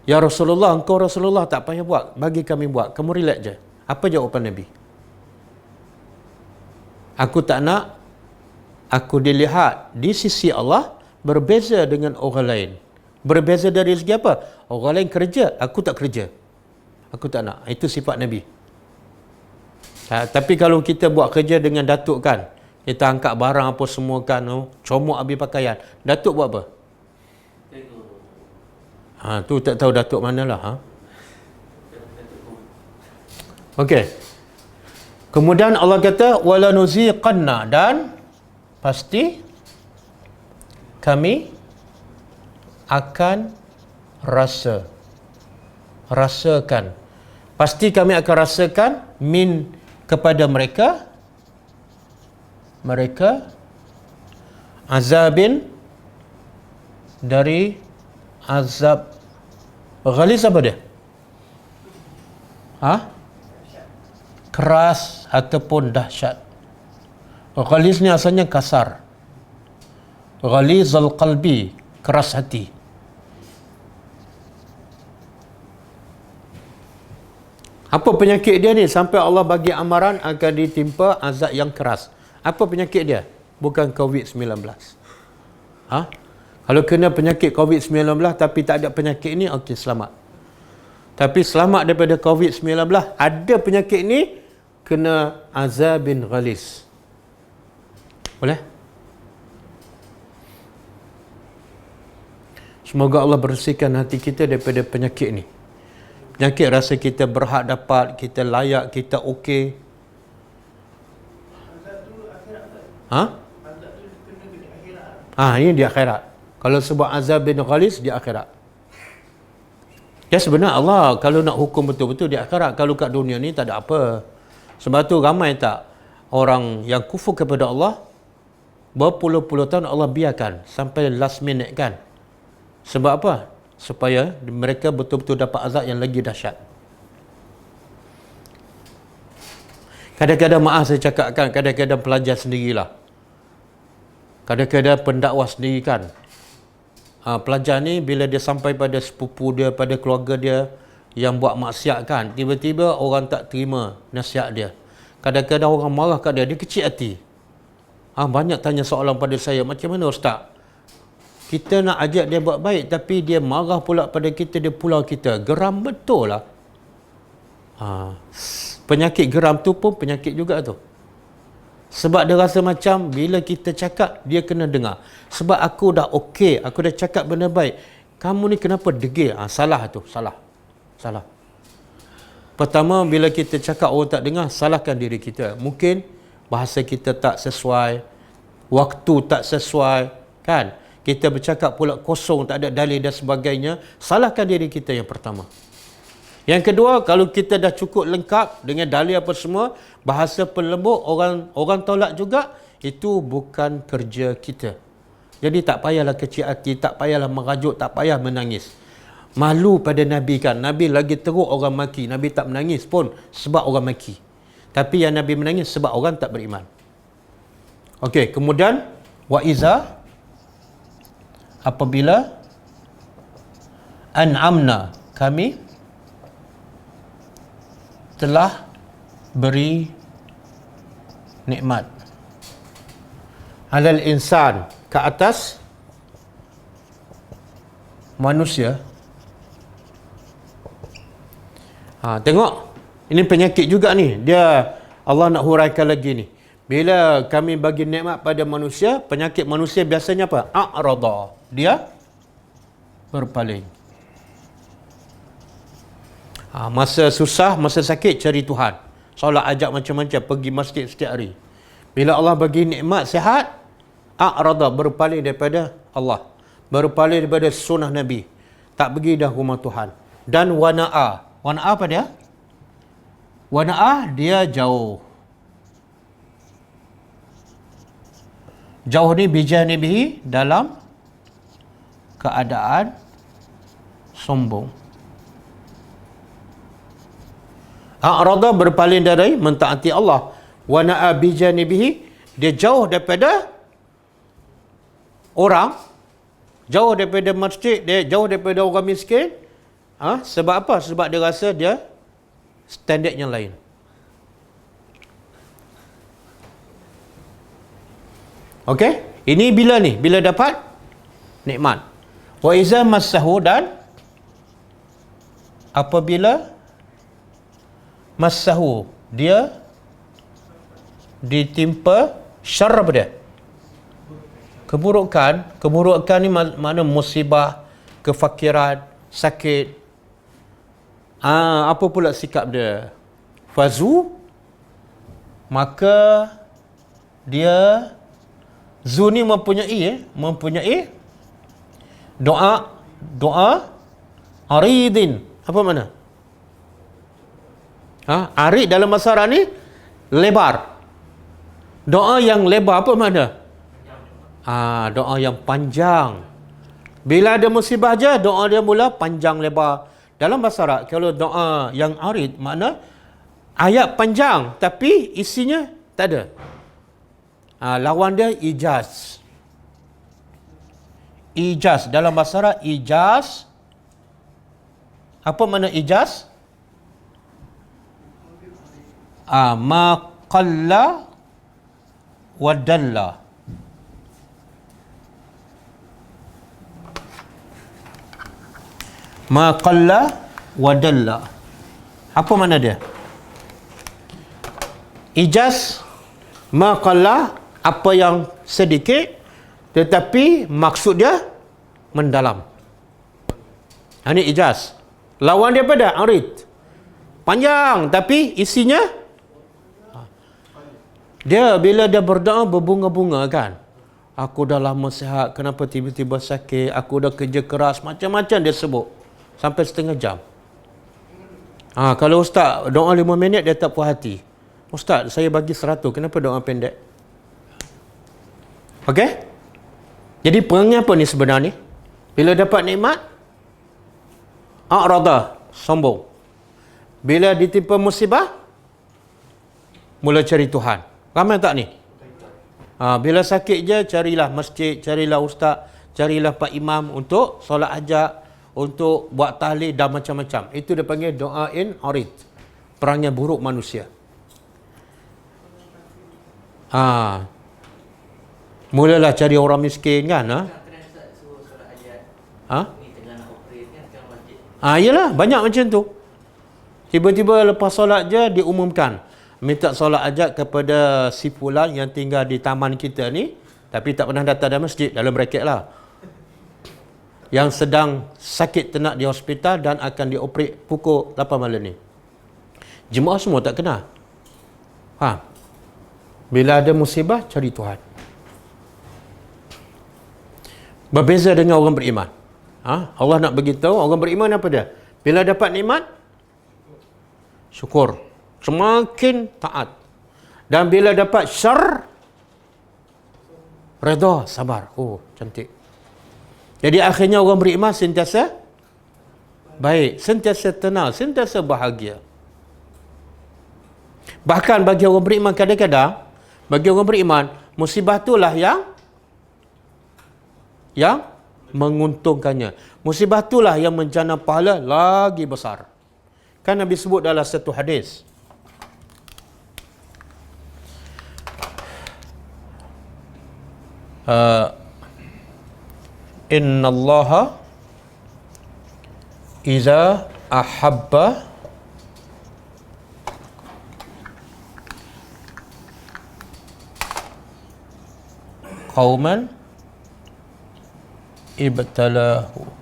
Ya Rasulullah, engkau Rasulullah, tak payah buat, bagi kami buat, kamu relax je. Apa jawapan Nabi? Aku tak nak aku dilihat di sisi Allah berbeza dengan orang lain. Berbeza dari segi apa? Orang lain kerja, aku tak kerja. Aku tak nak. Itu sifat Nabi. Tapi kalau kita buat kerja dengan datuk kan, kita angkat barang apa semua kan, comot habis pakaian. Datuk buat apa? Tu tak tahu datuk manalah. Okey. Kemudian Allah kata wala nuziqanna, dan pasti kami akan rasakan. Pasti kami akan rasakan kepada mereka azabin, dari azab ghalis. Apa dia? Keras ataupun dahsyat. Ghalis ni asalnya kasar. Ghalizul qalbi, keras hati. Apa penyakit dia ni sampai Allah bagi amaran akan ditimpa azab yang keras? Apa penyakit dia? Bukan COVID-19. Kalau kena penyakit COVID-19 tapi tak ada penyakit ni, okey, selamat. Tapi selamat daripada COVID-19, ada penyakit ni, kena azabin ghalis. Boleh? Semoga Allah bersihkan hati kita daripada penyakit ni. Penyakit rasa kita berhak dapat, kita layak, kita okey. Ini di akhirat. Kalau sebut azab bin ghalis, di akhirat. Ya, sebenarnya Allah kalau nak hukum betul-betul di akhirat. Kalau kat dunia ni tak ada apa. Sebab tu ramai tak orang yang kufur kepada Allah, berpuluh-puluh tahun Allah biarkan sampai last minute kan. Sebab apa? Supaya mereka betul-betul dapat azab yang lagi dahsyat. Kadang-kadang, maaf saya cakapkan, kadang-kadang pelajar sendirilah. Kadang-kadang pendakwah sendiri kan. Pelajar ni bila dia sampai pada sepupu dia, pada keluarga dia yang buat maksiat kan, tiba-tiba orang tak terima nasihat dia. Kadang-kadang orang marah kat dia, dia kecil hati. Banyak tanya soalan pada saya, macam mana Ustaz? Kita nak ajak dia buat baik, tapi dia marah pula pada kita, dia pulau kita. Geram betul lah. Penyakit geram tu pun penyakit juga tu. Sebab dia rasa macam bila kita cakap, dia kena dengar. Sebab aku dah okey, aku dah cakap benda baik. Kamu ni kenapa degil? Salah tu, salah. Pertama, bila kita cakap orang tak dengar, salahkan diri kita. Mungkin bahasa kita tak sesuai, waktu tak sesuai, kan? Kita bercakap pula kosong, tak ada dalil dan sebagainya. Salahkan diri kita yang pertama. Yang kedua, kalau kita dah cukup lengkap dengan dalil apa semua, bahasa pelembut, orang tolak juga, itu bukan kerja kita. Jadi tak payahlah kecil hati, tak payahlah merajuk, tak payah menangis. Malu pada Nabi kan. Nabi lagi teruk orang maki. Nabi tak menangis pun sebab orang maki. Tapi yang Nabi menangis sebab orang tak beriman. Okey, kemudian wa iza, apabila an'amna, kami telah beri nikmat alal insan, ke atas manusia. Tengok, ini penyakit juga ni. Dia Allah nak huraikan lagi ni. Bila kami bagi nikmat pada manusia, penyakit manusia biasanya apa? A'rada. Dia berpaling. Masa susah, masa sakit, cari Tuhan. Solat ajak macam-macam, pergi masjid setiap hari. Bila Allah bagi nikmat sihat, a'rada, berpaling daripada Allah. Berpaling daripada sunnah Nabi. Tak pergi dah rumah Tuhan. Dan wana'a. Wana'a apa dia? Wana'a, dia jauh. Jauh ni bijanibihi, dalam keadaan sombong. A'rada, berpaling dari mentaati Allah. Wa na'a bijanibihi, dia jauh daripada orang, jauh daripada masjid, dia jauh daripada orang miskin. Sebab apa? Sebab dia rasa dia standard yang lain. Okey? Ini bila ni? Bila dapat nikmat. Wa iza massahu, dan apabila massahu, dia ditimpa syarr, apa dia? Keburukan. Keburukan ni mana musibah, kefakiran, sakit. Apa pula sikap dia? Fazu, maka dia, zu ni mempunyai doa aridin. Apa mana? Arid dalam bahasa Arab ni lebar. Doa yang lebar apa makna? Doa yang panjang. Bila ada musibah je, doa dia mula panjang lebar. Dalam bahasa Arab, kalau doa yang arid, makna ayat panjang tapi isinya tak ada. Lawan dia ijaz. Ijaz dalam bahasa Arab, ijaz. Apa makna ijaz? Ma qalla wa dalla. Ma qalla wa dalla. Apa makna dia? Ijaz, ma qalla, apa yang sedikit tetapi maksud dia mendalam. Ini ijaz. Lawan dia pada arid. Panjang tapi isinya, dia bila dia berdoa berbunga-bunga kan. Aku dah lama sihat, kenapa tiba-tiba sakit? Aku dah kerja keras, macam-macam dia sebut. Sampai setengah jam. Kalau ustaz doa 5 minit dia tak puas hati. Ustaz, saya bagi 100, kenapa doa pendek? Okey? Jadi perangai apa ni sebenarnya? Bila dapat nikmat, a'rada, sombong. Bila ditimpa musibah, mula cari Tuhan. Ramai tak ni? Bila sakit je, carilah masjid, carilah ustaz, carilah pak imam untuk solat hajat, untuk buat tahlil dan macam-macam. Itu dia panggil doain arid. Perangai buruk manusia. Mulalah cari orang miskin kan. Yalah, banyak macam tu. Tiba-tiba lepas solat je diumumkan, minta solat hajat kepada si fulan yang tinggal di taman kita ni, tapi tak pernah datang dalam masjid, dalam bracket lah, yang sedang sakit ternak di hospital dan akan dioperate pukul 8 malam ni. Jemaah semua tak kenal. Bila ada musibah, cari Tuhan. Berbeza dengan orang beriman. Allah nak beritahu orang beriman apa dia? Bila dapat nikmat, syukur, semakin taat. Dan bila dapat syar, Redha, sabar. Oh, cantik. Jadi akhirnya orang beriman sentiasa baik, sentiasa tenang, sentiasa bahagia. Bahkan bagi orang beriman kadang-kadang, bagi orang beriman, musibah itulah yang menguntungkannya. Musibah itulah yang menjana pahala lagi besar. Kan Nabi sebut dalam satu hadis. Inna Allaha iza ahabba qauman ibtalahu.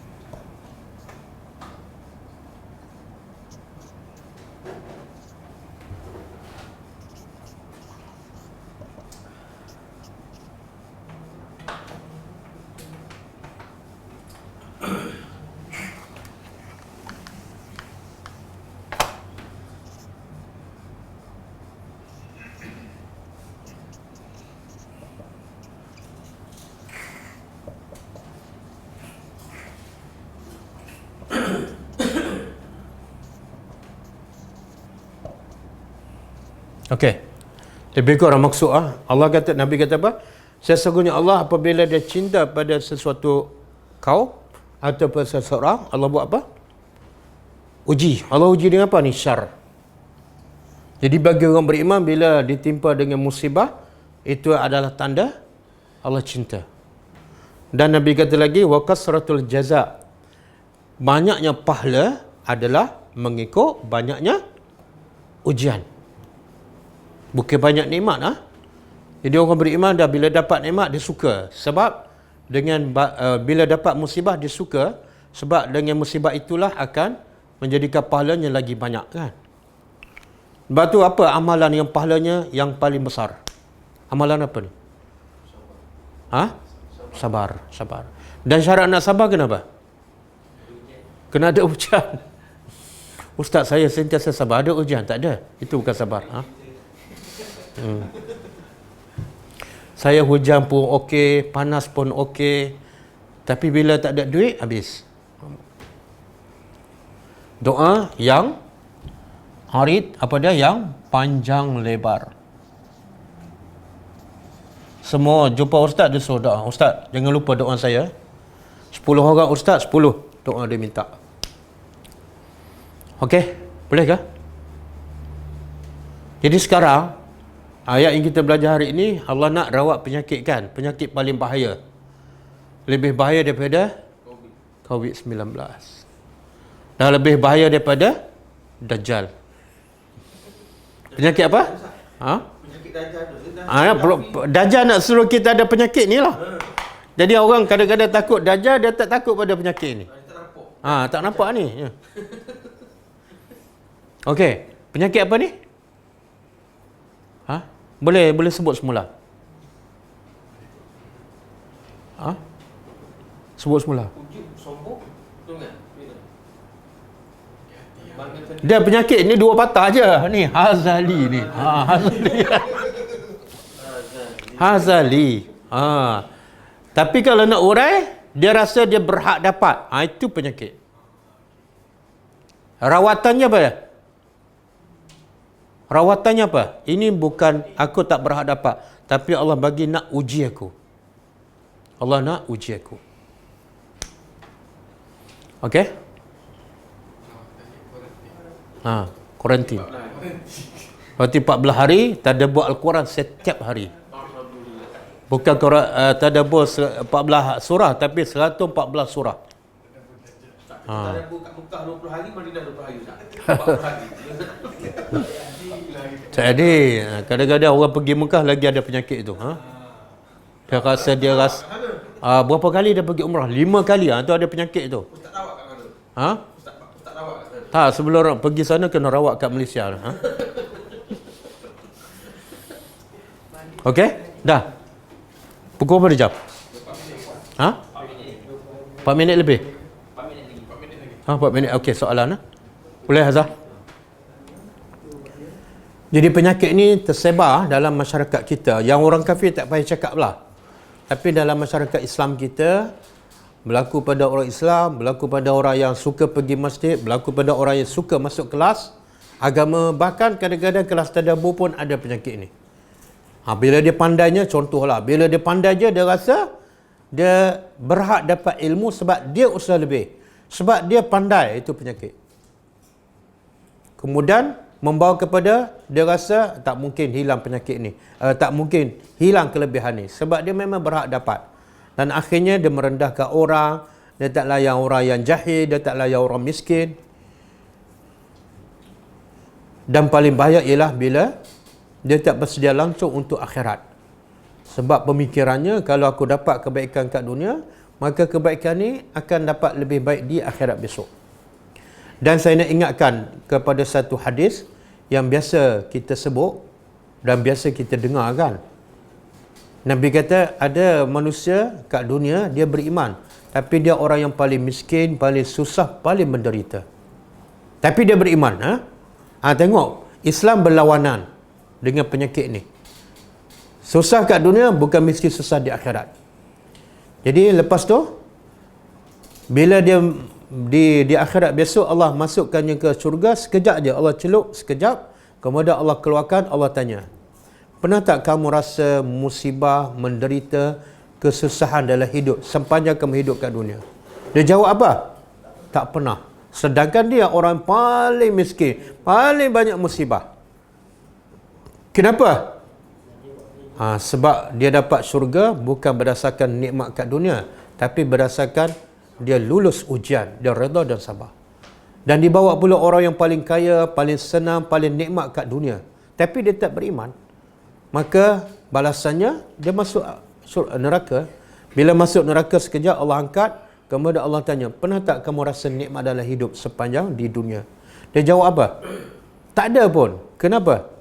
Okey. Lebih kurang maksud Allah kata, Nabi kata apa? Sesungguhnya Allah apabila dia cinta pada sesuatu kaum atau pada seseorang, Allah buat apa? Uji. Allah uji dengan apa ni? Syar. Jadi bagi orang beriman bila ditimpa dengan musibah, itu adalah tanda Allah cinta. Dan Nabi kata lagi, wa kasratul jaza. Banyaknya pahala adalah mengikut banyaknya ujian. Bukan banyak nikmat Jadi orang beriman dah bila dapat nikmat dia suka. Sebab dengan bila dapat musibah dia suka, sebab dengan musibah itulah akan menjadikan pahalanya lagi banyak kan. Sebab tu apa amalan yang pahalanya yang paling besar? Amalan apa ni? Sabar, sabar. Dan syarat nak sabar kenapa? Kena ada ujian. Ustaz, saya sentiasa sabar. Ada ujian? Tak ada. Itu bukan sabar. Saya hujan pun okey, panas pun okey, tapi bila tak ada duit habis. Doa yang arid apa dia, yang panjang lebar. Semua jumpa ustaz dia suruh doa. Ustaz, jangan lupa doa saya. 10 orang ustaz, 10 doa dia minta. Okey, boleh ke? Jadi sekarang ayat yang kita belajar hari ini, Allah nak rawat penyakit kan? Penyakit paling bahaya. Lebih bahaya daripada COVID-19. Dan lebih bahaya daripada Dajjal. Penyakit apa? Penyakit Dajjal tu. Dajjal nak suruh kita ada penyakit ni lah. Jadi orang kadang-kadang takut Dajjal, dia tak takut pada penyakit ni. Tak nampak ni. Okey, penyakit apa ni? Boleh sebut semula. Sebut semula. Sombong. Betul kan? Dia penyakit ni dua patah je. Ni Hazali ni. Hazali. Tapi kalau nak urai, dia rasa dia berhak dapat. Itu penyakit. Rawatannya apa? Rawatannya apa? Ini bukan aku tak berhak dapat, tapi Allah bagi nak uji aku. Allah nak uji aku. Okey? Kuarantin. Berarti 14 hari tadabbur Al-Quran setiap hari. Bukan tadabbur 14 surah, tapi 114 surah. Tadabbur kat Mekah 20 hari, Madinah 20 hari. 40 hari. Jadi kadang-kadang orang pergi Mekah lagi ada penyakit tu. Dia rasa berapa kali dia pergi umrah? 5 kali. Tu ada penyakit tu. Ustaz rawat kat mana? Ustaz rawat kat sana. Tak, sebelum orang pergi sana kena rawat kat Malaysia. Okey? Dah. Pukul berapa jam? 4 minit lebih? 4 minit. Okey, soalan. Boleh Hazah? Jadi penyakit ni tersebar dalam masyarakat kita. Yang orang kafir tak payah cakap lah. Tapi dalam masyarakat Islam kita, berlaku pada orang Islam, berlaku pada orang yang suka pergi masjid, berlaku pada orang yang suka masuk kelas agama, bahkan kadang-kadang kelas tadabbur pun ada penyakit ni. Bila dia pandainya, contohlah, bila dia pandai je, dia rasa dia berhak dapat ilmu sebab dia usaha lebih. Sebab dia pandai, itu penyakit. Kemudian membawa kepada dia rasa tak mungkin hilang penyakit ni, tak mungkin hilang kelebihan ni sebab dia memang berhak dapat. Dan akhirnya dia merendahkan orang, dia tak layan orang yang jahil, dia tak layan orang miskin. Dan paling bahaya ialah bila dia tak bersedia langsung untuk akhirat. Sebab pemikirannya, kalau aku dapat kebaikan kat dunia, maka kebaikan ni akan dapat lebih baik di akhirat besok. Dan saya nak ingatkan kepada satu hadis yang biasa kita sebut dan biasa kita dengar kan. Nabi kata ada manusia kat dunia dia beriman, tapi dia orang yang paling miskin, paling susah, paling menderita. Tapi dia beriman. Tengok, Islam berlawanan dengan penyakit ni. Susah kat dunia bukan mesti susah di akhirat. Jadi lepas tu, bila dia di akhirat besok Allah masukkannya ke syurga, sekejap je Allah celup, sekejap, kemudian Allah keluarkan, Allah tanya, pernah tak kamu rasa musibah, menderita, kesusahan dalam hidup sepanjang kamu hidup kat dunia? Dia jawab apa? Tak pernah. Sedangkan dia orang paling miskin, paling banyak musibah. Kenapa? Sebab dia dapat syurga bukan berdasarkan nikmat kat dunia, tapi berdasarkan dia lulus ujian, dia redha dan sabar. Dan dibawa pula orang yang paling kaya, paling senang, paling nikmat kat dunia, tapi dia tak beriman. Maka balasannya dia masuk neraka. Bila masuk neraka sekejap Allah angkat, kemudian Allah tanya, pernah tak kamu rasa nikmat dalam hidup sepanjang di dunia? Dia jawab apa? Tak ada pun. Kenapa?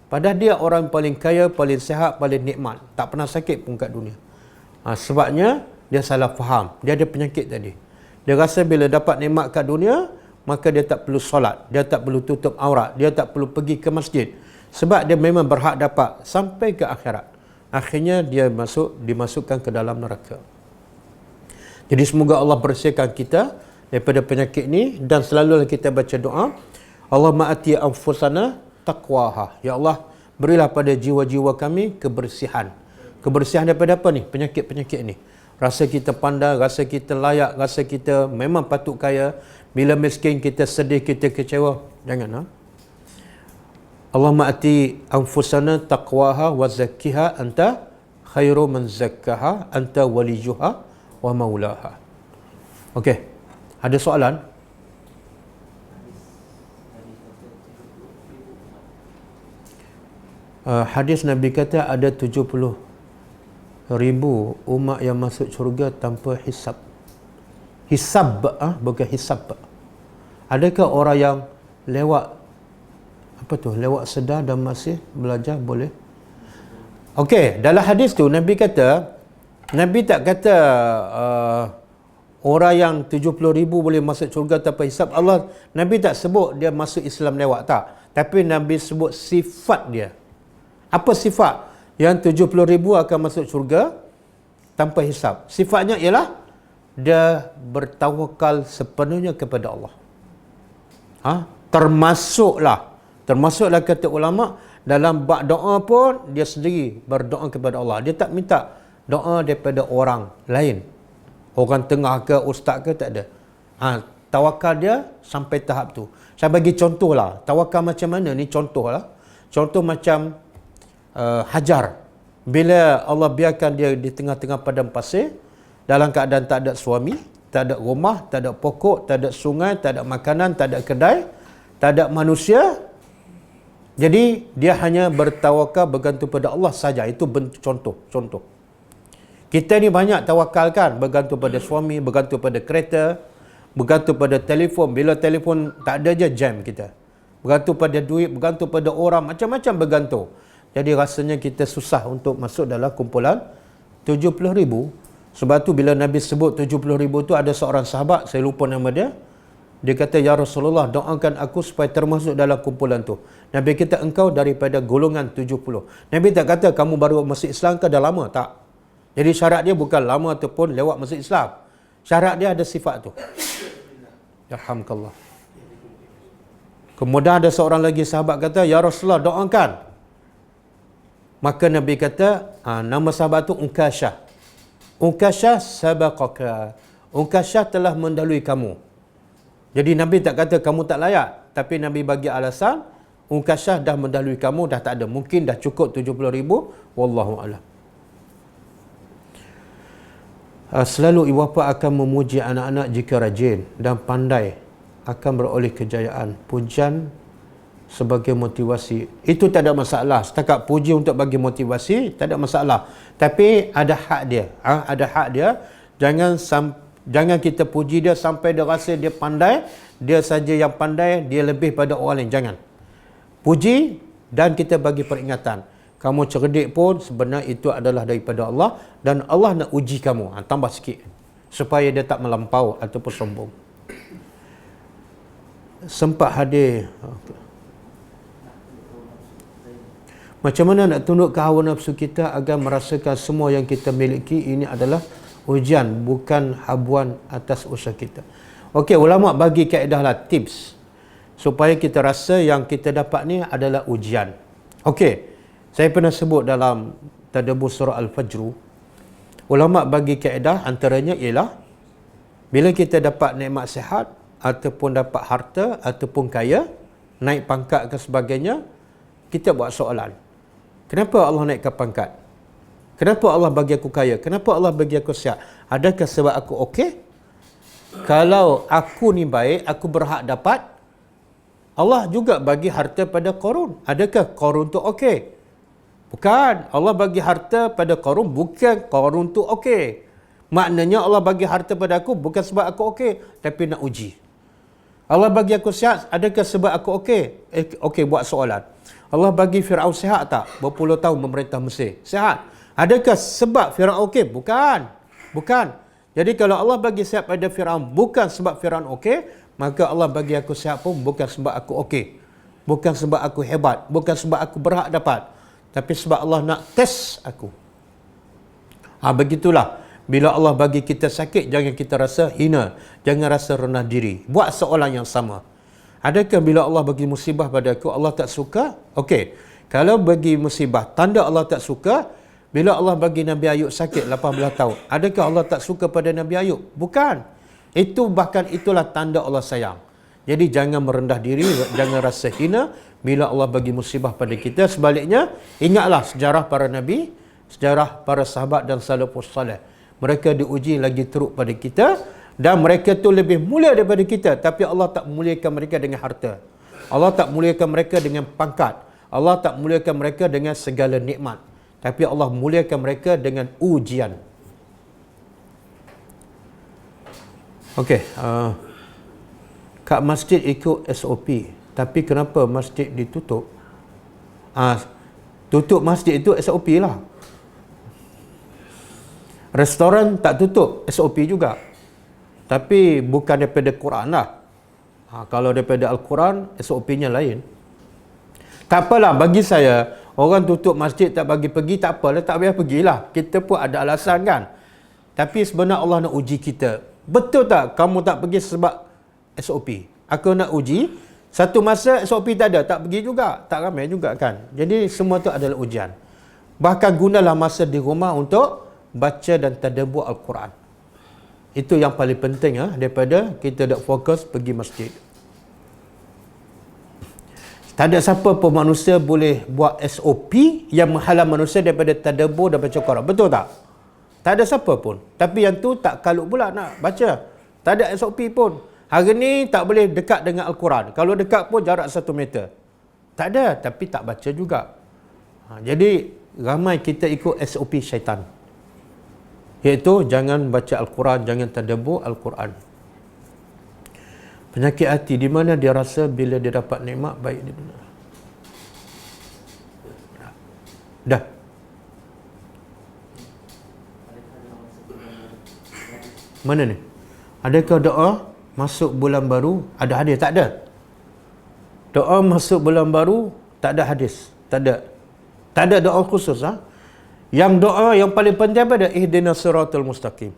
Padahal dia orang paling kaya, paling sihat, paling nikmat, tak pernah sakit pun kat dunia. Sebabnya dia salah faham, dia ada penyakit tadi. Dia rasa bila dapat nikmat kat dunia, maka dia tak perlu solat, dia tak perlu tutup aurat, dia tak perlu pergi ke masjid, sebab dia memang berhak dapat sampai ke akhirat. Akhirnya dia dimasukkan ke dalam neraka. Jadi semoga Allah bersihkan kita daripada penyakit ni, dan selalulah kita baca doa, Allahumma ati anfusana taqwaha. Ya Allah, berilah pada jiwa-jiwa kami kebersihan. Kebersihan daripada apa ni? Penyakit-penyakit ni. Rasa kita pandai, rasa kita layak, rasa kita memang patut kaya. Bila miskin kita sedih, kita kecewa. Jangan. Allahumma ati anfusana taqwaha wa zakkiha anta khairu man zakkaha anta waliyuha wa maulaha. Okey. Ada soalan? Hadis Nabi kata ada 70,000 umat yang masuk syurga tanpa hisab. Hisab, bukan hisab. Adakah orang yang lewat lewat sedar dan masih belajar boleh? Okey, dalam hadis tu Nabi kata, Nabi tak kata orang yang 70,000 boleh masuk syurga tanpa hisab. Nabi tak sebut dia masuk Islam lewat, tak. Tapi Nabi sebut sifat dia. Apa sifat yang 70,000 akan masuk syurga tanpa hisab? Sifatnya ialah dia bertawakal sepenuhnya kepada Allah. Termasuklah kata ulama, dalam bab doa pun dia sendiri berdoa kepada Allah. Dia tak minta doa daripada orang lain, orang tengah ke, ustaz ke, tak ada. Tawakal dia sampai tahap tu. Saya bagi contohlah, tawakal macam mana ni, contohlah. Contoh macam Hajar, bila Allah biarkan dia di tengah-tengah padang pasir, dalam keadaan tak ada suami, tak ada rumah, tak ada pokok, tak ada sungai, tak ada makanan, tak ada kedai, tak ada manusia. Jadi dia hanya bertawakal, bergantung pada Allah saja. Itu contoh. Kita ni banyak tawakal kan, bergantung pada suami, bergantung pada kereta, bergantung pada telefon. Bila telefon tak ada je, jam kita. Bergantung pada duit, bergantung pada orang, macam-macam bergantung. Jadi rasanya kita susah untuk masuk dalam kumpulan 70,000. Sebab tu bila Nabi sebut 70,000 tu, ada seorang sahabat, saya lupa nama dia. Dia kata, ya Rasulullah, doakan aku supaya termasuk dalam kumpulan tu. Nabi kata, engkau daripada golongan 70. Nabi tak kata kamu baru masuk Islam ke dah lama, tak. Jadi syarat dia bukan lama ataupun lewat masuk Islam. Syarat dia ada sifat tu. Yarhamkallah. Kemudian ada seorang lagi sahabat kata, "Ya Rasulullah, doakan." Maka Nabi kata, nama sahabat tu Unkashah. Unkashah sabaqaka. Unkashah telah mendahului kamu. Jadi Nabi tak kata kamu tak layak, tapi Nabi bagi alasan, Unkashah dah mendahului kamu, dah tak ada. Mungkin dah cukup 70,000, wallahu a'lam. Selalu ibu bapa akan memuji anak-anak jika rajin dan pandai, akan beroleh kejayaan. Pujian sebagai motivasi, itu tak ada masalah. Setakat puji untuk bagi motivasi, tak ada masalah. Tapi ada hak dia. Ada hak dia. Jangan kita puji dia sampai dia rasa dia pandai, dia saja yang pandai, dia lebih pada orang lain. Jangan. Puji dan kita bagi peringatan. Kamu cerdik pun sebenarnya itu adalah daripada Allah, dan Allah nak uji kamu. Tambah sikit supaya dia tak melampau ataupun sombong. Sempat hadir. Macam mana nak tunduk ke hawa nafsu kita agar merasakan semua yang kita miliki ini adalah ujian, bukan habuan atas usaha kita. Okey, ulama bagi kaedah lah, tips supaya kita rasa yang kita dapat ni adalah ujian. Okey, saya pernah sebut dalam tadabbur surah Al-Fajr, ulama bagi kaedah antaranya ialah bila kita dapat nikmat sihat ataupun dapat harta ataupun kaya, naik pangkat ke sebagainya, kita buat soalan. Kenapa Allah naikkan pangkat? Kenapa Allah bagi aku kaya? Kenapa Allah bagi aku sihat? Adakah sebab aku okey? Kalau aku ni baik, aku berhak dapat. Allah juga bagi harta pada Qarun. Adakah Qarun tu okey? Bukan. Allah bagi harta pada Qarun, bukan Qarun tu okey. Maknanya Allah bagi harta pada aku bukan sebab aku okey, tapi nak uji. Allah bagi aku sihat, adakah sebab aku okey? Okey, buat soalan. Allah bagi Firaun sihat tak? Berpuluh tahun memerintah Mesir. Sihat. Adakah sebab Firaun okey? Bukan. Bukan. Jadi kalau Allah bagi sihat pada Firaun bukan sebab Firaun okey, maka Allah bagi aku sihat pun bukan sebab aku okey. Bukan sebab aku hebat. Bukan sebab aku berhak dapat. Tapi sebab Allah nak test aku. Begitulah. Bila Allah bagi kita sakit, jangan kita rasa hina. Jangan rasa rendah diri. Buat soalan yang sama. Adakah bila Allah bagi musibah pada aku, Allah tak suka? Okey. Kalau bagi musibah, tanda Allah tak suka, bila Allah bagi Nabi Ayub sakit 18 tahun, adakah Allah tak suka pada Nabi Ayub? Bukan. Bahkan itulah tanda Allah sayang. Jadi jangan merendah diri, jangan rasa hina bila Allah bagi musibah pada kita. Sebaliknya, ingatlah sejarah para Nabi, sejarah para sahabat dan salafus salih. Mereka diuji lagi teruk pada kita, dan mereka tu lebih mulia daripada kita, tapi Allah tak muliakan mereka dengan harta. Allah tak muliakan mereka dengan pangkat. Allah tak muliakan mereka dengan segala nikmat. Tapi Allah muliakan mereka dengan ujian. Okey, kat masjid ikut SOP, tapi kenapa masjid ditutup? Tutup masjid itu SOP lah. Restoran tak tutup, SOP juga. Tapi bukan daripada Quran lah. Kalau daripada Al-Quran, SOP-nya lain. Tak apalah, bagi saya, orang tutup masjid tak bagi pergi, tak apalah, tak payah pergilah. Kita pun ada alasan kan. Tapi sebenarnya Allah nak uji kita. Betul tak kamu tak pergi sebab SOP? Aku nak uji, satu masa SOP tak ada, tak pergi juga. Tak ramai juga kan. Jadi semua tu adalah ujian. Bahkan gunalah masa di rumah untuk baca dan tadabbur Al-Quran. Itu yang paling penting daripada kita nak fokus pergi masjid. Tak ada siapa pun manusia boleh buat SOP yang menghalang manusia daripada tadabbur dan baca Quran. Betul tak? Tak ada siapa pun. Tapi yang tu tak kalut pula nak baca. Tak ada SOP pun. Hari ni tak boleh dekat dengan Al-Quran. Kalau dekat pun jarak 1 meter. Tak ada, tapi tak baca juga. Jadi ramai kita ikut SOP syaitan. Iaitu jangan baca Al-Quran, jangan tadabbur Al-Quran. Penyakit hati, di mana dia rasa bila dia dapat nikmat baik di dunia. Dah. Mana ni? Adakah doa masuk bulan baru ada hadis? Tak ada. Doa masuk bulan baru tak ada hadis. Tak ada. Tak ada doa khusus Yang doa yang paling penting pada ihdinas siratal mustaqim.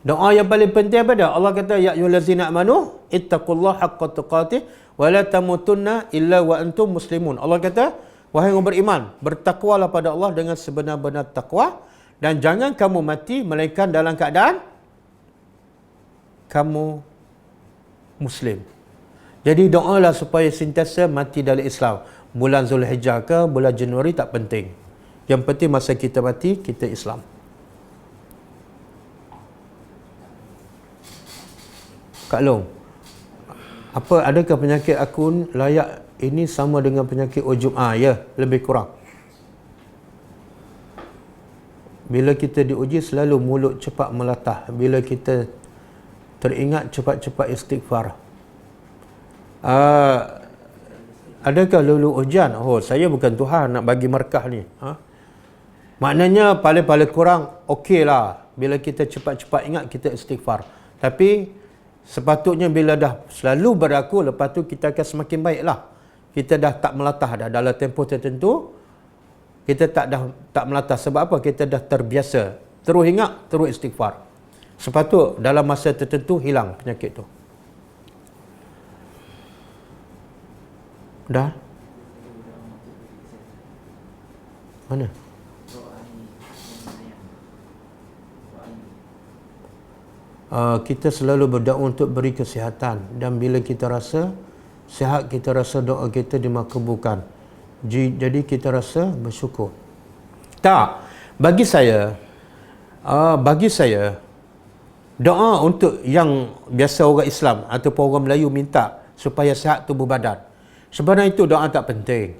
Doa yang paling penting pada Allah kata ya ayyuhallazina amanu ittaqullaha haqqa tuqatih wa la tamutunna illa wa antum muslimun. Allah kata, wahai yang beriman, bertakwalah pada Allah dengan sebenar-benar takwa dan jangan kamu mati melainkan dalam keadaan kamu Muslim. Jadi doalah supaya sentiasa mati dalam Islam. Bulan Zulhijjah ke, bulan Januari tak penting. Yang penting masa kita mati, kita Islam. Kak Long, adakah penyakit akun layak ini sama dengan penyakit ujub? Ya, lebih kurang. Bila kita diuji selalu mulut cepat melatah. Bila kita teringat cepat-cepat istighfar. Adakah lulu ujian? Oh, saya bukan Tuhan nak bagi markah ni. Maknanya paling-paling kurang okey lah. Bila kita cepat-cepat ingat kita istighfar. Tapi sepatutnya bila dah selalu berlaku, lepas tu kita akan semakin baik lah. Kita dah tak melatah dah dalam tempoh tertentu. Kita tak melatah. Sebab apa? Kita dah terbiasa. Terus ingat, terus istighfar. Sepatut dalam masa tertentu hilang penyakit tu. Dah? Mana? Kita selalu berdoa untuk beri kesihatan, dan bila kita rasa sihat, kita rasa doa kita dimakbulkan. Jadi kita rasa bersyukur. Tak, bagi saya doa untuk yang biasa orang Islam ataupun orang Melayu minta supaya sihat tubuh badan, sebenarnya itu doa tak penting.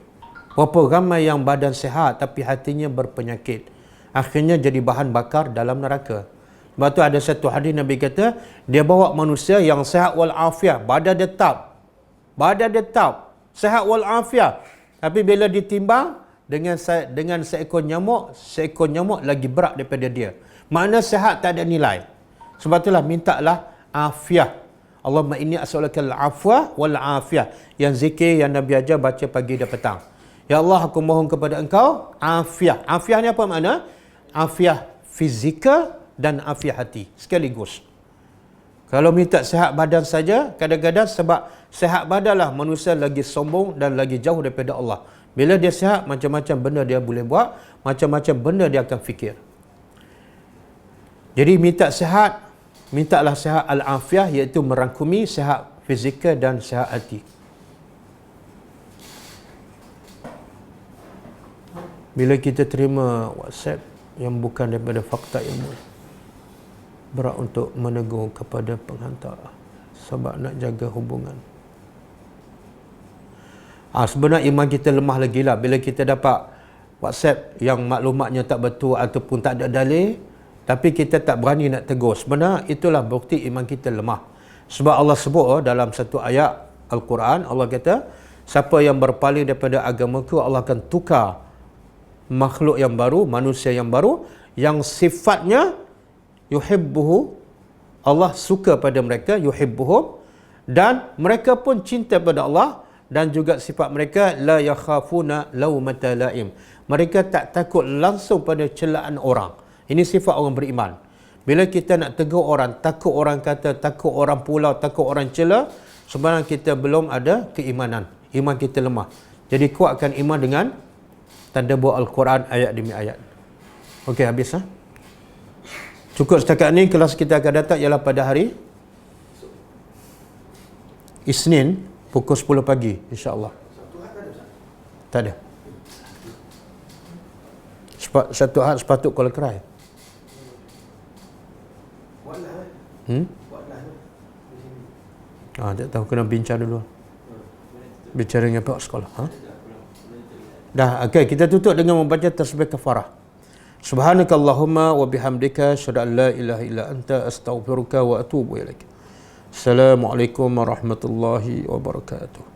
Berapa ramai yang badan sihat tapi hatinya berpenyakit, akhirnya jadi bahan bakar dalam neraka. Sebab tu ada satu hadis Nabi kata, dia bawa manusia yang sehat wal afiah, badan dia tetap sehat wal afiah, tapi bila ditimbang dengan seekor nyamuk lagi berat daripada dia. Makna sehat tak ada nilai. Sebab itulah mintalah afiah. Allahumma inni as'aluka al-afwa wal afiah. Yang zikir yang Nabi ajar baca pagi dan petang. Ya Allah, aku mohon kepada engkau afiah. Afiah ni apa makna? Afiah fizikal dan afiah hati sekaligus. Kalau minta sihat badan saja, kadang-kadang sebab sihat badanlah manusia lagi sombong dan lagi jauh daripada Allah. Bila dia sihat, macam-macam benda dia boleh buat, macam-macam benda dia akan fikir. Jadi mintalah sihat al-afiah, iaitu merangkumi sihat fizikal dan sihat hati. Bila kita terima WhatsApp yang bukan daripada fakta ilmu, berat untuk menegur kepada penghantar sebab nak jaga hubungan. Sebenarnya iman kita lemah lagi lah bila kita dapat WhatsApp yang maklumatnya tak betul ataupun tak ada dalil, tapi kita tak berani nak tegur. Sebenarnya itulah bukti iman kita lemah. Sebab Allah sebut dalam satu ayat Al-Quran, Allah kata, siapa yang berpaling daripada agamaku, Allah akan tukar makhluk yang baru, manusia yang baru, yang sifatnya yuhibbuhu, Allah suka pada mereka, yuhibbuhum, dan mereka pun cinta pada Allah. Dan juga sifat mereka, la yakhafuna laumata laim, mereka tak takut langsung pada celaan orang. Ini sifat orang beriman. Bila kita nak tegur orang, takut orang kata, takut orang pulau, takut orang cela, sebenarnya kita belum ada keimanan. Iman kita lemah. Jadi kuatkan iman dengan tadabbur Al-Quran ayat demi ayat. Okey, habis Cukup setakat ni. Kelas kita akan datang ialah pada hari Isnin pukul 10 pagi, insya-Allah. Tak ada. Satu Ahad sepatut call kerai. Tak tahu, kena bincang dulu. Bicara dengan pihak sekolah. Dah, okey, kita tutup dengan membaca tasbih kafarah. Subhanakallahumma wa bihamdika asyhadu an la ilaha illa anta astaghfiruka wa atubu ilaik. Assalamualaikum warahmatullahi wabarakatuh.